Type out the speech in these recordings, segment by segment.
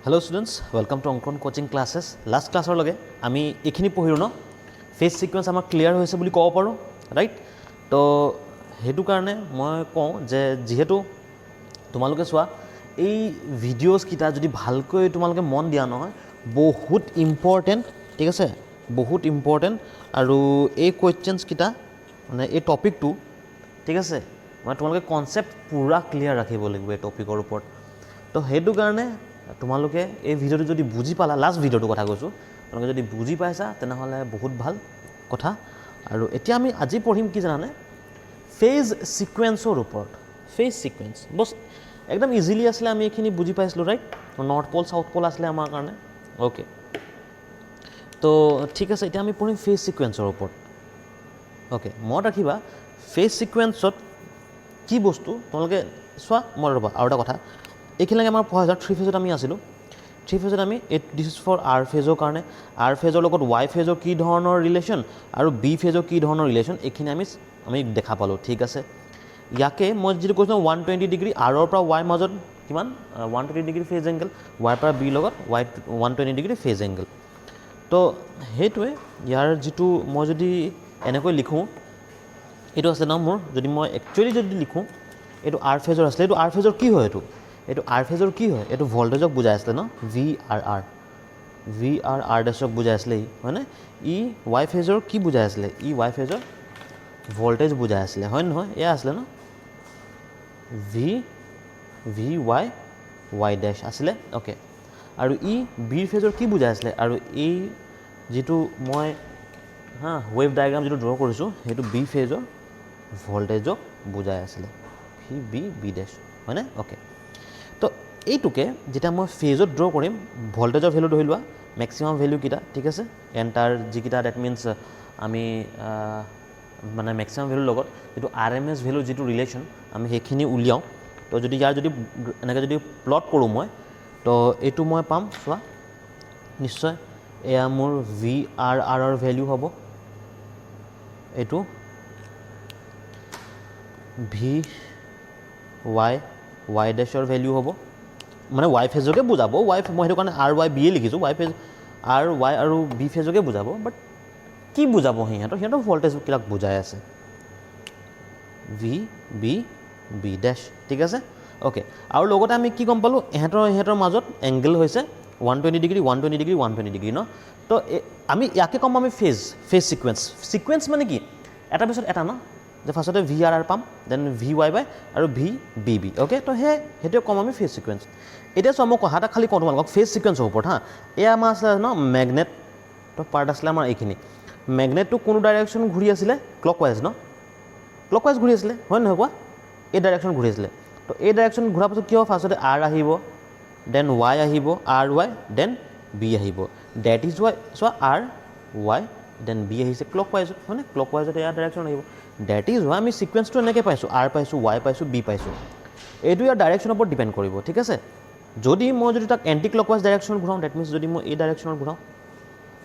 Hello students welcome to अंकन coaching classes last क्लासर लगे आमी एखिनि पढिलो न फेस सिक्वेन्स आमार क्लियर होइसे बुली कब पारो राइट तो हेतु कारणे मैं कওঁ जे जेहेतु तुमालोके चोৱা এই ভিডিওস কিটা যদি ভালকৈ তোমালোকে মন দিয়া নহয় বহুত ইম্পৰ্টেন্ট ঠিক আছে বহুত ইম্পৰ্টেন্ট আৰু এই কোৱেশ্চনস কিটা মানে এই টপিকটো ঠিক আছে মানে তোমালোকে কনসেপ্ট পুৰা ক্লিয়াৰ ৰাখিব লাগিব এই টপিকৰ ওপৰত তো হেতু কাৰণে তোমালোকে এই ভিডিওটো যদি বুজি পালা লাষ্ট ভিডিওটো কথা কৈছো তোমালোকে যদি বুজি পাইছা তেনেহলে বহুত ভাল কথা আৰু এতিয়া আমি আজি পঢ়িম কি জানানে ফেজ সিকোয়েন্সৰ ওপৰত ফেজ সিকোয়েন্স বস एकदम इजिली आसले आमी एखिनि बुझी पाइसलो right north pole south pole आसले आमार कारणे ओके तो ठीक আছে এতিয়া আমি পঢ়িম फेज सिक्वेन्सर ওপৰত ओके মনত ৰাখিবা फेज सिक्वेन्सত কি বস্তু তোমালোকে চোৱা মই ৰবা আৰু এটা কথা এইখিনি আমাৰ পঢ়া যায় থ্ৰী ফেজত আমি আছিলো থ্ৰী ফেজত আমি দিস ইজ ফৰ আৰ ফেজৰ কাৰণে আৰ ফেজৰ লগত ওয়াই ফেজৰ কি ধৰণৰ ৰিলেচন আৰু বি ফেজৰ কি ধৰণৰ ৰিলেচন এইখিনি আমি দেখা পালো ঠিক আছে ইয়াকে মই যেটো কৈছো 120 ডিগ্ৰী আৰৰ পৰা ওয়াই মাজত কিমান 120 ডিগ্ৰী ফেজ এংগল ওয়াই পৰা বি লগত ওয়াই 120 ডিগ্ৰী ফেজ এংগল তো হেতুৱে ইয়াৰ যেটো মই যদি এনেকৈ লিখো এটো আছে না মোৰ যদি মই একচুয়ালি যদি লিখো এটো আৰ ফেজৰ আছে এটো আৰ ফেজৰ কি হয় এটো আৰ ফেজৰ কি হয় এটো ভোল্টেজক বুজাই আছে ন ভি আৰ আৰ ডেশক বুজাই আছে মানে ই ওয়াই ফেজৰ কি বুজাই আছে ই ওয়াই ফেজৰ ভোল্টেজ বুজাই আছে হয় নহয় এয়া আছে ন ভি ওয়াই ড্যাশ আসলে ওকে আৰু ই বি ফেজৰ কি বুজাই আছে আৰু এই যেটো মই ওয়েভ ডায়াগ্ৰাম যেটো ড্ৰ কৰিছো হেতু বি ফেজৰ ভোল্টেজক বুজাই আছে বি ড্যাশ হয়নে ওকে তো এইটুকে যেটা মই ফেজত ড্ৰ কৰিম ভোল্টেজৰ ভ্যালু ধৰি লোৱা ম্যাক্সিমাম ভ্যালু কিটা ঠিক আছে এন্টাৰ যিকিটা দ্যাট মিন্স আমি মানে ম্যাক্সিমাম ভ্যালু লগত যেটো আৰএমএস ভ্যালু যেটো ৰিলেশন আমি হেখিনি উলিয়াও তো যদি ইয়াৰ যদি এনেকৈ যদি প্লট কৰো মই তো এটো মই পাম চোৱা নিশ্চয় এয়া মোৰ ভি আৰ আৰৰ ভ্যালু হ'ব এটো ভি ওয়াই ড্যাশৰ ভ্যালু হ'ব মানে ওয়াই ফেজকে বুজাব ওয়াই মই হেতু কাৰণে আৰ ওয়াই বি এ লিখিছো ওয়াই ফেজ আৰ ওয়াই আৰু বি ফেজকে বুজাব বাট কি বুজাব হিহঁতৰ ভোল্টেজ কিলাক বুজাই আছে বি ড্যাশ ঠিক আছে ওকে আৰু লগতে আমি কি গম পালো এহঁতৰ মাজত এংগল হৈছে 120 ডিগ্ৰী 120 ডিগ্ৰী 120 ডিগ্ৰী ন তো আমি ইয়াকে কম আমি ফেজ সিকোয়েন্স মানে কি এটা পিছত এটা ন যে ফাৰ্স্টতে ভি আৰ পাম দেন ভি ওয়াই বাই আৰু ভি বি ওকে তো হেতু কম আমি ফেজ সিকোয়েন্স এটা সম কথাটা খালি কোন তোমালোকক ফেজ সিকোয়েন্সৰ ওপৰত এয়া আমাৰ আছে ন ম্যাগনেট তো পাৰ্ট আছে আমাৰ এইখিনি ম্যাগনেটটো কোন ডাইৰেকশন ঘূৰি আছিল ক্লকৱাইজ ন ক্লকৱাইজ ঘূৰি আছিল হয় নহয় কোৱা এই ডাইৰেকশন ঘূৰি আছিল তো এই ডাইৰেকশন ঘূৰা পাছত কি হ'ব ফাৰ্স্টতে আৰ আহিব দেন ওয়াই আহিব আৰ ওয়াই দেন বি আহিব that is why so R Y then B আহিছে ক্লকৱাইজ মানে ক্লকৱাইজত এই ডাইৰেকশন আহিব দ্যাট ইজ ওয়াই আমি সিকোয়েন্সটো এনেকৈ পাইছো আৰ পাইছো ওয়াই পাইছো বি পাইছো এইটো ইয়াৰ ডাইৰেকশনৰ ওপৰত ডিপেন্ড কৰিব ঠিক আছে যদি মই যদি তাক anti clockwise direction ঘূৰাও that means যদি মই এই ডাইৰেকশনত ঘূৰাও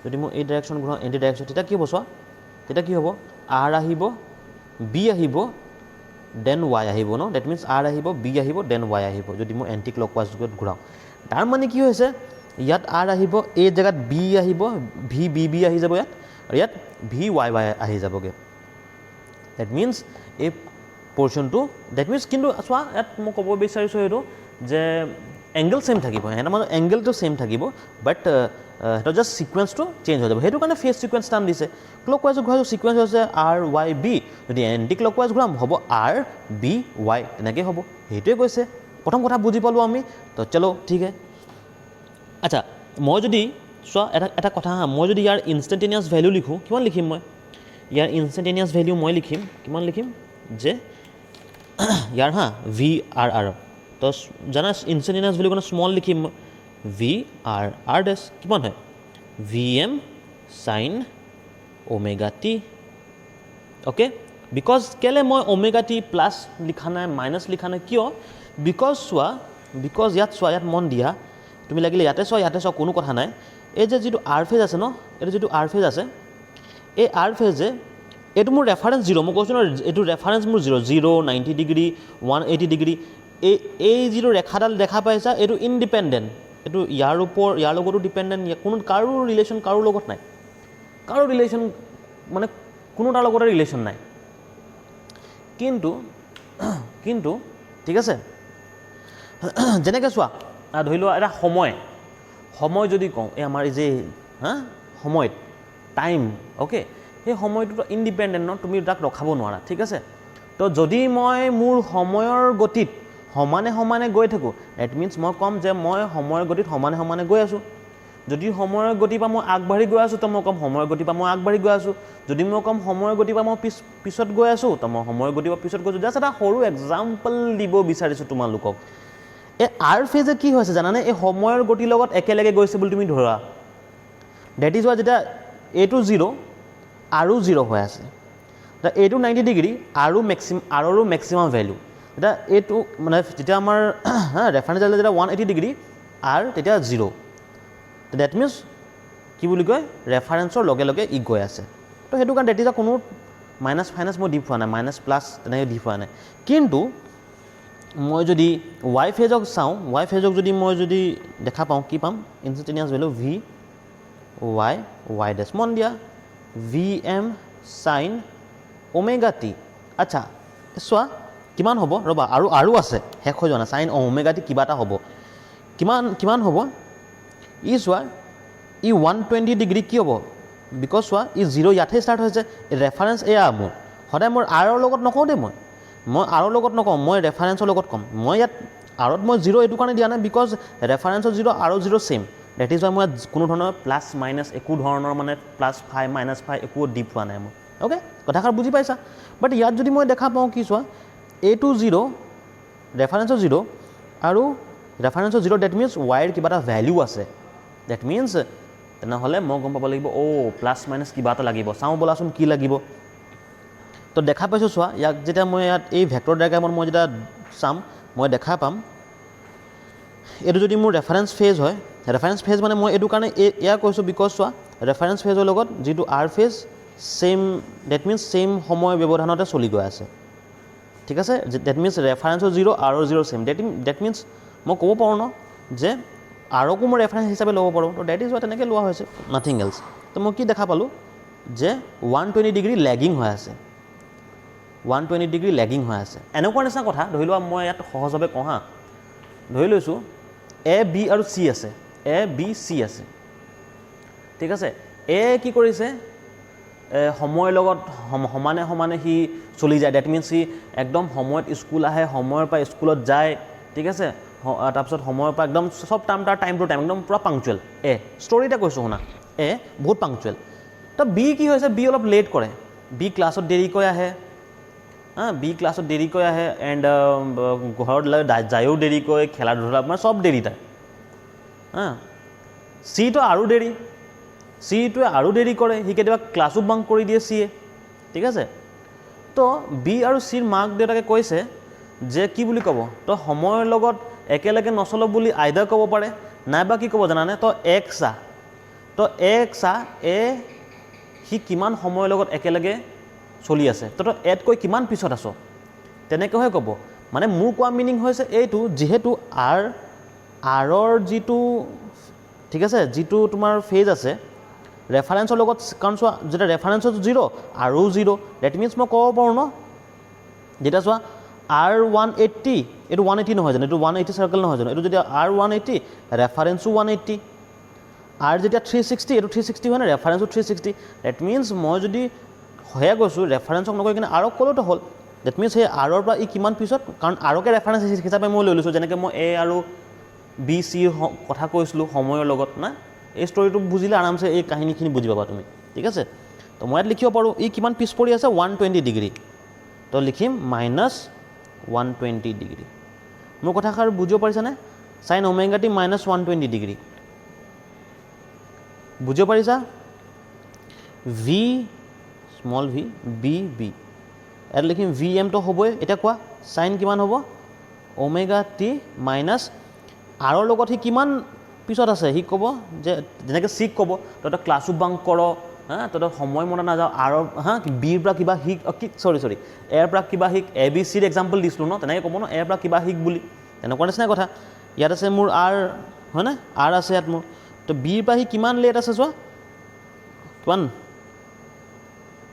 যদি মই এই ডাইৰেকশন ঘূৰাও এন্টি ডাইৰেকশন তেতিয়া কি হ'ব চোৱা তেতিয়া কি হ'ব আৰ আহিব বি আহিব দেন ওয়াই আহিব ন দ্যাট মিন্স আৰ আহিব বি আহিব দেন ওয়াই আহিব যদি মই এন্টি ক্লকৱাইজত ঘূৰাও তাৰ মানে কি হৈছে ইয়াত আৰ আহিব এই জায়গাত বি আহিব বি আহি যাব ইয়াত ভি ওয়াই আহি যাবগে দ্যাট মিন্স এই পোর্শনটো দ্যাট মিন্স কিন্তু চোৱা ইয়াত মই ক'ব বিচাৰিছো এইটো যে এংগল সেম থাকিব এনা মানে এংগলটো সেম থাকিব বাট এটা জাস্ট সিকোয়েন্সটো চেঞ্জ হৈ যাব হেতু কাৰণে ফেজ সিকোয়েন্স নাম দিছে ক্লকৱাইজ ঘূৰাও সিকোয়েন্স হৈছে আৰ ওয়াই বি যদি এন্টি ক্লকৱাইজ ঘূৰাম হ'ব আৰ বি ওয়াই এনেকৈ হ'ব হেতুৱে কৈছে প্ৰথম কথা বুজি পালো আমি তো চলো ঠিক আছে আচ্ছা মই যদি চোৱা এটা কথা মই যদি ইয়াৰ ইনষ্টেন্টেনিয়াছ ভ্যালু লিখো কিমান লিখিম মই ইয়াৰ ইনষ্টেন্টেনিয়াছ ভ্যালু মই লিখিম কিমান লিখিম যে ইয়াৰ ভি আৰ তো জানা ইনষ্টেন্টেনিয়াছ ভ্যালু কাৰণে স্মল লিখিম ভি আৰ ডেশ কিমান হয় V M sine omega T okay because কেলে মই ওমেগা টি প্লাছ লিখা নাই মাইনাছ লিখা নাই কিয় বিকজ ইয়াত মন দিয়া তুমি লাগিলে ইয়াতে চোৱা কোনো কথা নাই এই যে যেটো আৰ ফেজ আছে ন এটো যেটো আৰ ফেজ আছে এই আৰ ফেজে এটো মোৰ ৰেফাৰেন্স 0 মই কৈছো ন এটো ৰেফাৰেন্স মোৰ 0 90 ডিগ্ৰী 180 ডিগ্ৰী এই যিটো ৰেখাডাল দেখা পাইছা এটো ইন্ডিপেন্ডেন্ট এইটো ইয়াৰ লগতো ডিপেণ্ডেণ্ট, কোনো কাৰো ৰিলেশ্যন কাৰো লগত নাই, কাৰো ৰিলেশ্যন মানে কোনো তাৰ লগতে ৰিলেশ্যন নাই। কিন্তু ঠিক আছে, যেনেকৈ চোৱা ধৰি লোৱা এটা সময় যদি কওঁ, এই আমাৰ এই যে সময়ত টাইম, অ'কে, সেই সময়টোতো ইণ্ডিপেণ্ডেণ্ট ন, তুমি তাক ৰখাব নোৱাৰা, ঠিক আছে। তো যদি মই মোৰ সময়ৰ গতিত সমানে গৈ থাকোঁ, ডেট মিনছ মই ক'ম যে মই সময়ৰ গতিত সমানে গৈ আছোঁ। যদি সময়ৰ গতিৰ পৰা মই আগবাঢ়ি গৈ আছোঁ, তো মই ক'ম সময়ৰ গতিৰ পৰা মই আগবাঢ়ি গৈ আছোঁ। যদি মই ক'ম সময়ৰ গতিৰ পৰা মই পিছত গৈ আছোঁ, তো মই সময়ৰ গতিৰ পৰা পিছত গৈছোঁ। জাষ্ট এটা সৰু এক্সাম্পল দিব বিচাৰিছোঁ তোমালোকক। এই আৰ ফেজে কি হৈছে জানানে, এই সময়ৰ গতিৰ লগত একেলগে গৈছে বুলি তুমি ধৰা। ডেট ইজ ৱাই যেতিয়া এইটো 0 আৰু 0 হৈ আছে, এইটো 90 ডিগ্ৰী আৰৰো মেক্সিমাম ভেলু। এতিয়া এইটো মানে যেতিয়া আমাৰ ৰেফাৰেঞ্চ আহিলে যেতিয়া 180 ডিগ্ৰী আৰু তেতিয়া 0, ডেট মিনছ কি বুলি কয়, ৰেফাৰেঞ্চৰ লগে লগে ই গৈ আছে। তো সেইটো কাৰণে ডেট ইজ কোনো মাইনাছ ফাইনাছ মই দি পোৱা নাই, মাইনাছ প্লাছ তেনেকৈ দি পোৱা নাই। কিন্তু মই যদি ৱাই ফেজক চাওঁ, ৱাই ফেজক যদি মই দেখা পাওঁ, কি পাম, instantaneous value V Y dash, মন দিয়া V M sine omega T. আচ্ছা চোৱা কিমান হ'ব, ৰ'বা আৰু আছে, শেষ হৈ যোৱা নাই, চাইন ওমেগা টি কিবা এটা হ'ব, কিমান হ'ব, ই চোৱা ই 120 ডিগ্ৰী কি হ'ব, বিকজ চোৱা ই 0 ইয়াতহে ষ্টাৰ্ট হৈছে, ৰেফাৰেঞ্চ এয়া মোৰ, সদায় মই আৰৰ লগত নকওঁ দেই, মই আৰৰ লগত নকওঁ, মই ৰেফাৰেঞ্চৰ লগত ক'ম। মই ইয়াত আৰত মই 0 এইটো কাৰণে দিয়া নাই, বিকজ ৰেফাৰেঞ্চৰ 0 আৰু 0 ছেইম, ডেট ইজ ৱাই মই কোনো ধৰণৰ প্লাছ মাইনাছ একো ধৰণৰ মানে +5 -5 একো দি পোৱা নাই মই। অ'কে, কথাষাৰ বুজি পাইছা। বাট ইয়াত যদি মই দেখা পাওঁ কি চোৱা, এইটো 0 ৰেফাৰেঞ্চৰ 0 আৰু ৰেফাৰেঞ্চৰ 0, ডেট মিনছ ৱাইৰ কিবা এটা ভেলিউ আছে, ডেট মিনছ তেনেহ'লে মই গম পাব লাগিব, প্লাছ মাইনাছ কিবা এটা লাগিব, চাওঁ ব'লাচোন কি লাগিব। তো দেখা পাইছোঁ চোৱা, ইয়াক যেতিয়া মই ইয়াত এই ভেক্টৰ ডায়েগ্ৰামত মই যেতিয়া চাম, মই দেখা পাম এইটো যদি মোৰ ৰেফাৰেঞ্চ ফেজ হয়, ৰেফাৰেঞ্চ ফেজ মানে মই এইটো কাৰণে এয়া কৈছোঁ, বিকজ চোৱা ৰেফাৰেঞ্চ ফেজৰ লগত যিটো R phase same, that means same সময় ব্যৱধানতে চলি গৈ আছে, ঠিক আছে। ডেট মিনছ ৰেফাৰেঞ্চৰ 0 আৰু 0 ছেইম, ডেট মিনছ মই ক'ব পাৰোঁ ন যে আৰকো মই ৰেফাৰেঞ্চ হিচাপে ল'ব পাৰোঁ। তো ডেট ইজ ৱাই তেনেকৈ লোৱা হৈছে, নাথিং এলছ। তো মই কি দেখা পালোঁ যে 120 ডিগ্ৰী লেগিং হৈ আছে, 120 ডিগ্ৰী লেগিং হৈ আছে। এনেকুৱা নিচিনা কথা, ধৰি লোৱা মই ইয়াত সহজভাৱে কওঁ হা, ধৰি লৈছোঁ এ বি আৰু চি আছে, এ বি চি আছে, ঠিক আছে। এ কি কৰিছে, সময়ৰ লগত সমানে সি চলি যায়, ডেট মিনছ সি একদম সময়ত স্কুল আহে, সময়ৰ পৰা স্কুলত যায়, ঠিক আছে। তাৰপিছত সময়ৰ পৰা একদম চব তাৰ টাইম টু টাইম একদম পূৰা পাংচুৱেল। ষ্টৰি এটা কৈছোঁ শুনা, বহুত পাংচুৱেল। তো বি কি হৈছে, বি অলপ লেট কৰে, বি ক্লাছত দেৰিকৈ আহে, বি ক্লাছত দেৰিকৈ আহে, এণ্ড ঘৰত যায়ো দেৰিকৈ, খেলা ধূলা মানে চব দেৰি তাৰ। চিটো আৰু দেৰি, চিটোৱে আৰু দেৰি কৰে, সি কেতিয়াবা ক্লাছো বাংক কৰি দিয়ে চিয়ে, ঠিক আছে। তো বি আৰু চিৰ মাক দেউতাকে কৈছে যে কি বুলি ক'ব, তো সময়ৰ লগত একেলগে নচলক বুলি আইদাৰ ক'ব পাৰে, নাইবা কি ক'ব জানানে, তো এক চা সি কিমান সময়ৰ লগত একেলগে চলি আছে, তো এতকৈ কিমান পিছত আছ, তেনেকৈহে ক'ব। মানে মোৰ কোৱা মিনিং হৈছে এইটো, যিহেতু আৰৰ যিটো, ঠিক আছে, যিটো তোমাৰ ফেজ আছে ৰেফাৰেঞ্চৰ লগত, কাৰণ চোৱা যেতিয়া ৰেফাৰেঞ্চৰ 0 আৰু 0, ডেট মিনছ মই ক'ব পাৰোঁ ন, যেতিয়া চোৱা আৰ 180, এইটো 180 নহয় জানো, এইটো 180 চাৰ্কেল নহয় জানো, এইটো যেতিয়া আৰ 180 ৰেফাৰেঞ্চো 180, আৰ যেতিয়া 360 এইটো 360 হয় নে, ৰেফাৰেঞ্চো 360, ডেট মিনছ মই যদি সেয়া কৈছোঁ ৰেফাৰেঞ্চক নকৈ কিনে আৰক ক'লেওতো হ'ল, ডেট মিনছ সেই আৰৰ পৰা ই কিমান পিছত, কাৰণ আৰকে ৰেফাৰেঞ্চ হিচাপে মই লৈ লৈছোঁ, যেনেকৈ মই এ আৰু বি চিৰ কথা কৈছিলোঁ সময়ৰ লগত না। এই ষ্টৰিটো বুজিলে আৰামছে এই কাহিনীখিনি বুজি পাবা তুমি, ঠিক আছে। তো মই ইয়াত লিখিব পাৰোঁ ই কিমান পিছ পৰি আছে, 120 ডিগ্ৰী, তো লিখিম -120 ডিগ্ৰী। মোৰ কথাষাৰ বুজিব পাৰিছানে, চাইন ওমেগা টি -120 ডিগ্ৰী, বুজিব পাৰিছা। V small V B B, ইয়াত লিখিম ভি এমটো হ'বই। এতিয়া কোৱা চাইন কিমান হ'ব, ওমেগা টি মাইনাছ আৰৰ লগত সি কিমান পিছত আছে, সি ক'ব যে যেনেকৈ চিক ক'ব তই ক্লাছো বাংক কৰ, তই সময় মনত নাযাওঁ, আৰৰ বিৰ পৰা কিবা শিক, চৰি এৰ পৰা কিবা শিক, এ বি চিৰ এক্সাম্পল দিছিলোঁ ন, তেনেকৈ ক'ব ন, এৰ পৰা কিবা শিক বুলি, তেনেকুৱা নিচিনা কথা। ইয়াত আছে মোৰ আৰ হয়নে আৰ আছে ইয়াত মোৰ তো বিৰ পৰা সি কিমান লেট আছে চোৱা কিমান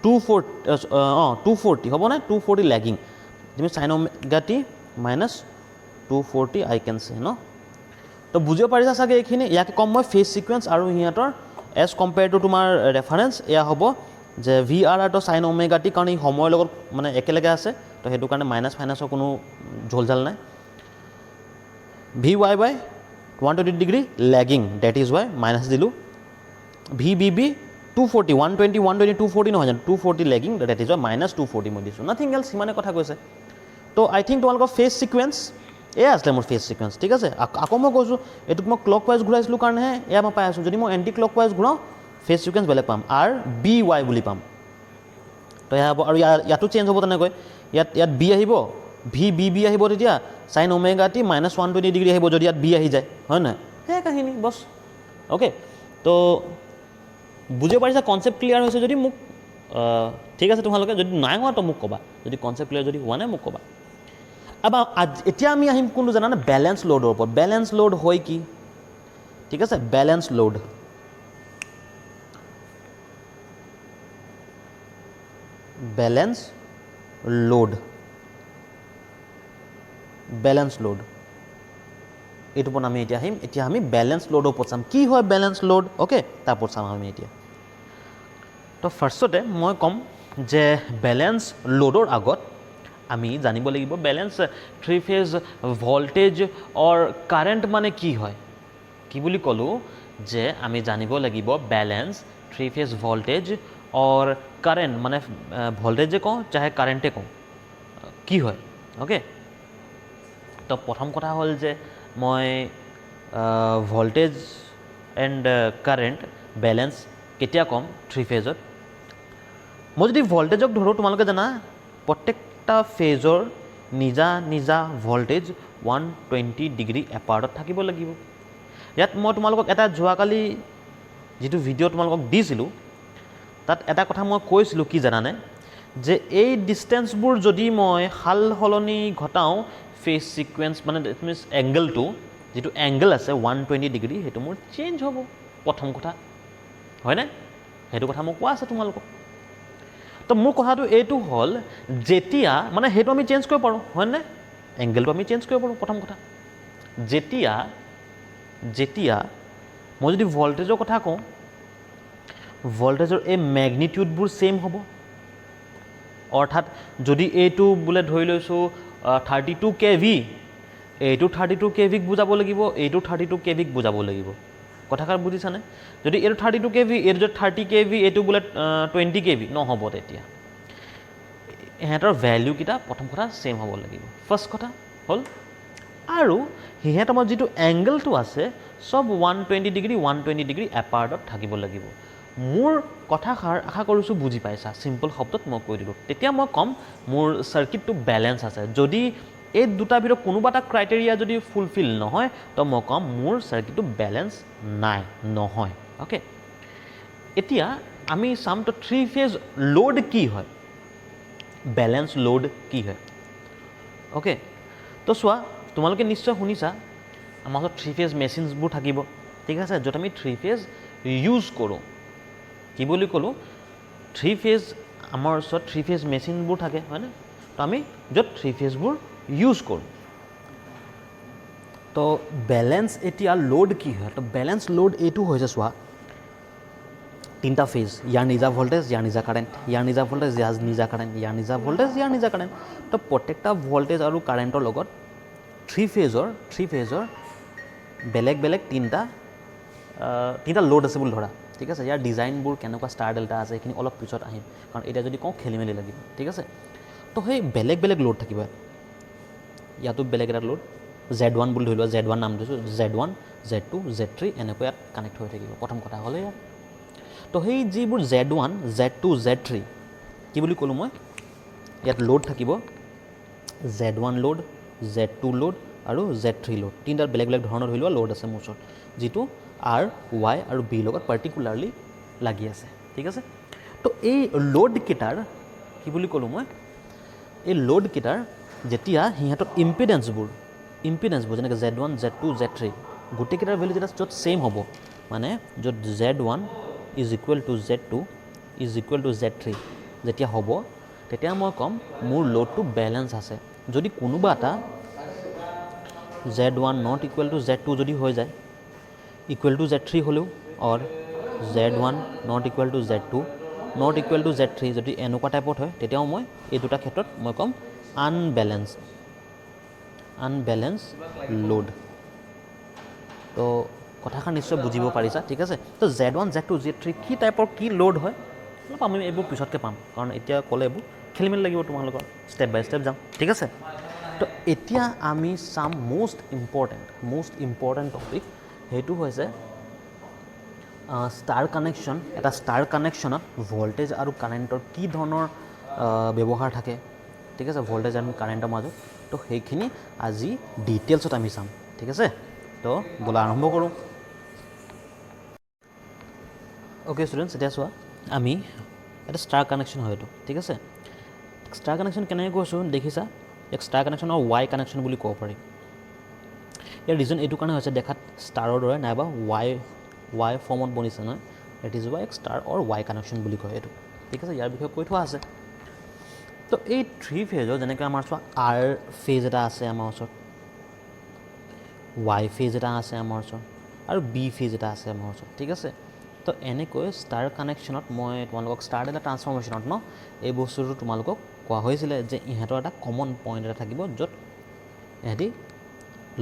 240 হ'বনে 240 লেগিং তুমি sine omega T minus 240 I can say ন তো বুজিব পাৰিছা চাগে এইখিনি ইয়াকে কম মই ফেজ ছিকুৱেঞ্চ আৰু সিহঁতৰ এজ কম্পেয়াৰ টু তোমাৰ ৰেফাৰেঞ্চ এয়া হ'ব যে ভি আৰ আৰটো চাইন ওমেগা টি কাৰণ এই সময়ৰ লগত মানে একেলগে আছে তো সেইটো কাৰণে মাইনাছ ফাইনাছৰ কোনো ঝোলঝাল নাই V Y by 120 degree lagging that is Y minus দিলোঁ ভি বি বি 240 120 120 240 নহয় জানো 240 lagging that is Y minus 240 মই দিছোঁ নাথিং এলছ সিমানে কথা কৈছে তো আই থিংক তোমালোকৰ ফেজ ছিকুৱেঞ্চ এয়া আছিলে মোৰ ফেজ ছিকুৱেঞ্চ ঠিক আছে আকৌ মই কৈছোঁ এইটোক মই ক্লক ৱাইজ ঘূৰাইছিলোঁ কাৰণেহে এয়া মই পাই আছোঁ যদি মই এণ্টি ক্লক ৱাইজ ঘূৰাওঁ ফেজ ছিকুৱেঞ্চ বেলেগ পাম আৰ বি ৱাই বুলি পাম তো এয়া হ'ব আৰু ইয়াতো চেঞ্জ হ'ব তেনেকৈ ইয়াত বি আহিব ভি বি বি আহিব তেতিয়া sign omega T minus 120 degree আহিব যদি ইয়াত বি আহি যায় হয় নহয় সেই কাহিনী বছ অ'কে তো বুজিব পাৰিছা কনচেপ্ট ক্লিয়াৰ হৈছে যদি মোক ঠিক আছে তোমালোকে যদি নাই হোৱা তো মোক ক'বা যদি কনচেপ্ট ক্লিয়াৰ যদি হোৱা নাই মোক ক'বা এতিয়া আমি আহিম কোনটো জানানে বেলেঞ্চ লোডৰ ওপৰত বেলেঞ্চ লোড হয় কি ঠিক আছে বেলেঞ্চ লোড বেলেঞ্চ লোড এইটো ওপৰত আমি এতিয়া আমি বেলেঞ্চ লোডৰ ওপৰত চাম কি হয় বেলেঞ্চ লোড অ'কে তাৰ ওপৰত চাম আমি এতিয়া তো ফাৰ্ষ্টতে মই ক'ম যে বেলেঞ্চ লোডৰ আগত আমি জানিব লাগিব বেলেঞ্চ থ্ৰী ফেজ ভল্টেজ অৰ কাৰেণ্ট মানে কি হয় কি বুলি ক'লোঁ যে আমি জানিব লাগিব বেলেঞ্চ থ্ৰী ফেজ ভল্টেজ অৰ কাৰেণ্ট মানে ভল্টেজে কওঁ চাহে কাৰেণ্টে কওঁ কি হয় অ'কে তো প্ৰথম কথা হ'ল যে মই ভল্টেজ এণ্ড কাৰেণ্ট বেলেঞ্চ কেতিয়া ক'ম থ্ৰী ফেজত মই যদি ভল্টেজক ধৰোঁ তোমালোকে জানা প্ৰত্যেকটা ফেজৰ নিজা নিজা ভল্টেজ 120 ডিগ্ৰী এপাৰ্টত থাকিব লাগিব ইয়াত মই তোমালোকক এটা যোৱাকালি যিটো ভিডিঅ' তোমালোকক দিছিলোঁ তাত এটা কথা মই কৈছিলোঁ কি জানানে যে এই ডিষ্টেঞ্চবোৰ যদি মই সাল সলনি ঘটাওঁ ফেজ ছিকুৱেঞ্চ মানে ডেট মিনছ এংগেলটো যিটো এংগেল আছে 120 ডিগ্ৰী সেইটো মোৰ চেঞ্জ হ'ব প্ৰথম কথা হয়নে সেইটো কথা মই কোৱা আছে তোমালোকক তো মোৰ কথাটো এইটো হ'ল যেতিয়া মানে সেইটো আমি চেঞ্জ কৰিব পাৰোঁ হয়নে এংগেলটো আমি চেঞ্জ কৰিব পাৰোঁ প্ৰথম কথা যেতিয়া মই যদি ভল্টেজৰ কথা কওঁ ভল্টেজৰ এই মেগনিটিউডবোৰ ছেইম হ'ব অৰ্থাৎ যদি এইটো বোলে ধৰি লৈছোঁ 32 kV এইটো 32 kVক বুজাব লাগিব এইটো 32 kVক বুজাব লাগিব কথাষাৰ বুজিছানে যদি এইটো 32 kV এইটো যদি 30 kV এইটো বোলে 20 kV নহ'ব তেতিয়া ইহঁতৰ ভেলিউকেইটা প্ৰথম কথা ছেইম হ'ব লাগিব ফাৰ্ষ্ট কথা হ'ল আৰু সিহঁতৰ মাজত যিটো এংগেলটো আছে চব 120 ডিগ্ৰী এপাৰ্টত থাকিব লাগিব মোৰ কথাষাৰ আশা কৰিছোঁ বুজি পাইছা চিম্পল শব্দত মই কৈ দিলোঁ তেতিয়া মই ক'ম মোৰ চাৰ্কিটটো বেলেঞ্চ আছে যদি এই দুটাৰ ভিতৰত কোনোবা এটা ক্ৰাইটেৰিয়া যদি ফুলফিল নহয় তো মই ক'ম মোৰ চাৰ্কিটটো বেলেঞ্চ নহয় অ'কে এতিয়া আমি চাম তো থ্ৰী ফেজ লোড কি হয় বেলেঞ্চ লোড কি হয় অ'কে তো চোৱা তোমালোকে নিশ্চয় শুনিছা আমাৰ ওচৰত থ্ৰী ফেজ মেচিনছবোৰ থাকিব ঠিক আছে য'ত আমি থ্ৰী ফেজ ইউজ কৰোঁ কি বুলি ক'লোঁ থ্ৰী ফেজ আমাৰ ওচৰত থ্ৰী ফেজ মেচিনবোৰ থাকে হয়নে তো আমি য'ত থ্ৰী ফেজবোৰ ইউজ কৰোঁ তো বেলেঞ্চ এতিয়া লোড কি হয় তো বেলেঞ্চ লোড এইটো হৈছে চোৱা তিনিটা ফেজ ইয়াৰ নিজা ভল্টেজ ইয়াৰ নিজা কাৰেণ্ট ইয়াৰ নিজা ভল্টেজ ইয়াৰ নিজা কাৰেণ্ট ইয়াৰ নিজা ভল্টেজ ইয়াৰ নিজা কাৰেণ্ট তো প্ৰত্যেকটা ভল্টেজ আৰু কাৰেণ্টৰ লগত থ্ৰী ফেজৰ বেলেগ বেলেগ তিনিটা লোড আছে বুলি ধৰা ঠিক আছে ইয়াৰ ডিজাইনবোৰ কেনেকুৱা ষ্টাৰ ডেল্টা আছে সেইখিনি অলপ পিছত আহিম কাৰণ এতিয়া যদি কওঁ খেলি মেলি লাগিব ঠিক আছে তো সেই বেলেগ বেলেগ লোড থাকিব ইয়াতো বেলেগ এটা লোড Z1 বুলি ধৰি লোৱা Z1 নাম দিছোঁ Z1 Z2 Z3 এনেকৈ ইয়াত কানেক্ট হৈ থাকিব প্ৰথম কথা হ'লে ইয়াত তো সেই যিবোৰ Z1 Z2 Z3 কি বুলি ক'লোঁ মই ইয়াত লোড থাকিব Z1 লোড Z2 লোড আৰু Z3 লোড তিনিটা বেলেগ বেলেগ ধৰণৰ ধৰি লোৱা লোড আছে মোৰ ওচৰত যিটো R Y আৰু B লগত পাৰ্টিকুলাৰলি লাগি আছে ঠিক আছে তো এই লোডকেইটাৰ কি বুলি ক'লোঁ মই এই লোডকেইটাৰ যেতিয়া সিহঁতৰ ইম্পিডেঞ্চবোৰ যেনেকৈ Z1 Z2 Z3 গোটেইকেইটাৰ ভেলু যেতিয়া য'ত ছেইম হ'ব মানে য'ত Z1 is equal two Z2 is equal two Z3 যেতিয়া হ'ব তেতিয়া মই ক'ম মোৰ লোডটো বেলেঞ্চ আছে যদি কোনোবা এটা Z1 not equal to Z2 যদি হৈ যায় ইকুৱেল টু Z3 হ'লেও অৰ Z1 not equal to Z2 not equal to Z3 যদি এনেকুৱা টাইপত হয় তেতিয়াও মই এই দুটা ক্ষেত্ৰত মই ক'ম আনবেলেঞ্চ লোড তো কথাষাৰ নিশ্চয় বুজিব পাৰিছা ঠিক আছে তো Z1 Z2 Z3 কি টাইপৰ কি লোড হয় অলপ আমি এইবোৰ পিছতকৈ পাম কাৰণ এতিয়া ক'লে এইবোৰ খেলি মেলি লাগিব তোমালোকৰ ষ্টেপ বাই ষ্টেপ যাম ঠিক আছে তো এতিয়া আমি চাম মষ্ট ইম্পৰ্টেণ্ট টপিক সেইটো হৈছে ষ্টাৰ কানেকশ্যন এটা ষ্টাৰ কানেকশ্যনত ভল্টেজ আৰু কাৰেণ্টৰ কি ধৰণৰ ব্যৱহাৰ থাকে ঠিক আছে ভল্টেজ আৰু কাৰেণ্টৰ মাজত তো সেইখিনি আজি ডিটেইলছত আমি চাম ঠিক আছে তো ব'লা আৰম্ভ কৰোঁ অ'কে ষ্টুডেণ্টছ এতিয়া চোৱা আমি এটা ষ্টাৰ কানেকশ্যন হয় এইটো ঠিক আছে ষ্টাৰ কানেকশ্যন কেনেকৈ কৈছোঁ দেখিছা এক ষ্টাৰ কানেকশ্যন আৰু ৱাই কানেকশ্যন বুলি ক'ব পাৰি ইয়াৰ ৰিজন এইটো কাৰণে হৈছে দেখাত ষ্টাৰৰ দৰে নাইবা ৱাই ফৰ্মত বনিছে নহয় এট ইজ ৱাই এক ষ্টাৰ অৰ ৱাই কানেকশ্যন বুলি কয় এইটো ঠিক আছে ইয়াৰ বিষয়ে কৈ থোৱা আছে তো এই থ্ৰী ফেজৰ যেনেকৈ আমাৰ চোৱা আৰ ফেজ এটা আছে আমাৰ ওচৰত ৱাই ফেজ এটা আছে আমাৰ ওচৰত আৰু বি ফেজ এটা আছে আমাৰ ওচৰত ঠিক আছে তো এনেকৈ ষ্টাৰ কানেকশ্যনত মই তোমালোকক ষ্টাৰ ডেল্টা ট্ৰান্সফৰ্মেশ্যনত ন এই বস্তুটো তোমালোকক কোৱা হৈছিলে যে ইহঁতৰ এটা কমন পইণ্ট এটা থাকিব য'ত ইহঁতি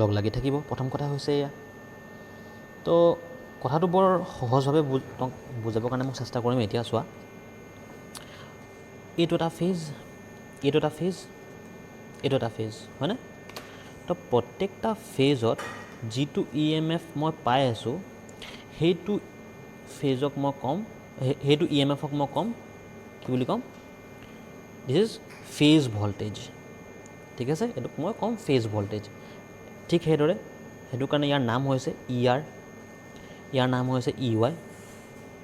লগ লাগি থাকিব প্ৰথম কথা হৈছে এয়া তো কথাটো বৰ সহজভাৱে বুজাবৰ কাৰণে মই চেষ্টা কৰিম এতিয়া চোৱা এইটো এটা ফেজ হয়নে তো প্ৰত্যেকটা ফেজত যিটো EMF মই পাই আছোঁ সেইটো ফেজক মই ক'ম সেইটো EMFক মই ক'ম কি বুলি ক'ম দিছ ইজ ফেজ ভল্টেজ ঠিক আছে এইটোক মই ক'ম ফেজ ভল্টেজ ঠিক সেইদৰে সেইটো কাৰণে ইয়াৰ নাম হৈছে ইয়াৰ নাম হৈছে EY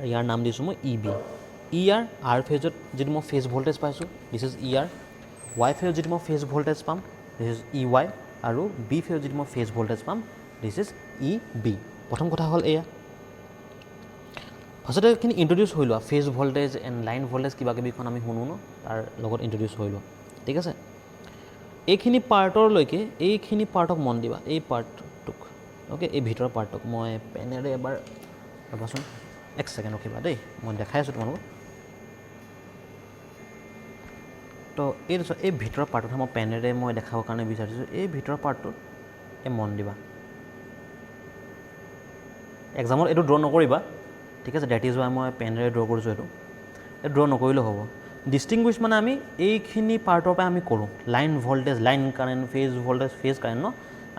ইয়াৰ নাম দিছোঁ মই EB আৰ ফেজত যিটো মই ফেজ ভল্টেজ পাইছোঁ দিছ ইজ ৱাই ফেজত যিটো মই ফেজ ভল্টেজ পাম দিছ ইজ EY আৰু বি ফেজত যিটো মই ফেজ ভল্টেজ পাম দিছ ইজ EB প্ৰথম কথা হ'ল এয়া ফাৰ্ষ্টতে এইখিনি ইণ্ট্ৰডিউচ হৈ লোৱা phase voltage and line voltage কিবা কিবিখন আমি শুনো ন তাৰ লগত ইণ্ট্ৰডিউচ হৈ লোৱা ঠিক আছে এইখিনি পাৰ্টক মন দিবা এই পাৰ্টটোক অ'কে এই ভিতৰৰ পাৰ্টটোক মই পেনেৰে এবাৰ ৰ'বাচোন এক ছেকেণ্ড ৰখিবা দেই মই দেখাই আছোঁ তোমালোকক তো এই ভিতৰৰ পাৰ্টটোত মই পেনেৰে মই দেখাবৰ কাৰণে বিচাৰিছোঁ এই ভিতৰৰ পাৰ্টটোত এই মন দিবা এক্সামত এইটো ড্ৰ নকৰিবা ঠিক আছে ডেট ইজ ৱাই মই পেনেৰে ড্ৰ কৰিছোঁ এইটো ড্ৰ নকৰিলেও হ'ব ডিষ্টিংগুইছ মানে আমি এইখিনি পাৰ্টৰ পৰাই আমি কৰোঁ line voltage line current phase voltage phase current ন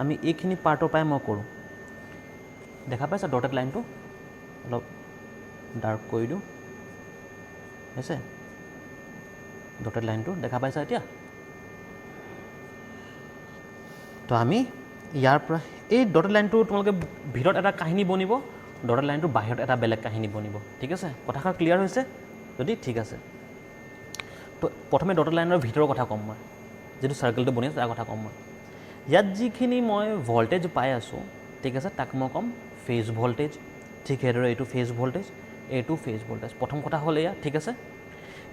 আমি এইখিনি পাৰ্টৰ পৰাই মই কৰোঁ দেখা পাইছা ডটেড লাইনটো অলপ ডাৰ্ক কৰি দিওঁ হৈছে ডটেড লাইনটো দেখা পাইছা এতিয়া তো আমি ইয়াৰ পৰা এই ডটেড লাইনটো তোমালোকে ভিতৰত এটা কাহিনী বনিব ডটেড লাইনটোৰ বাহিৰত এটা বেলেগ কাহিনী বনিব ঠিক আছে কথাষাৰ ক্লিয়াৰ হৈছে যদি ঠিক আছে তো প্ৰথমে ডটেড লাইনৰ ভিতৰৰ কথা ক'ম মই যিটো চাৰ্কেলটো বনি আছে তাৰ কথা ক'ম মই ইয়াত যিখিনি মই ভল্টেজ পাই আছোঁ ঠিক আছে তাক মই ক'ম ফেজ ভল্টেজ ঠিক সেইদৰে এইটো ফেজ ভল্টেজ প্ৰথম কথা হ'ল এয়া ঠিক আছে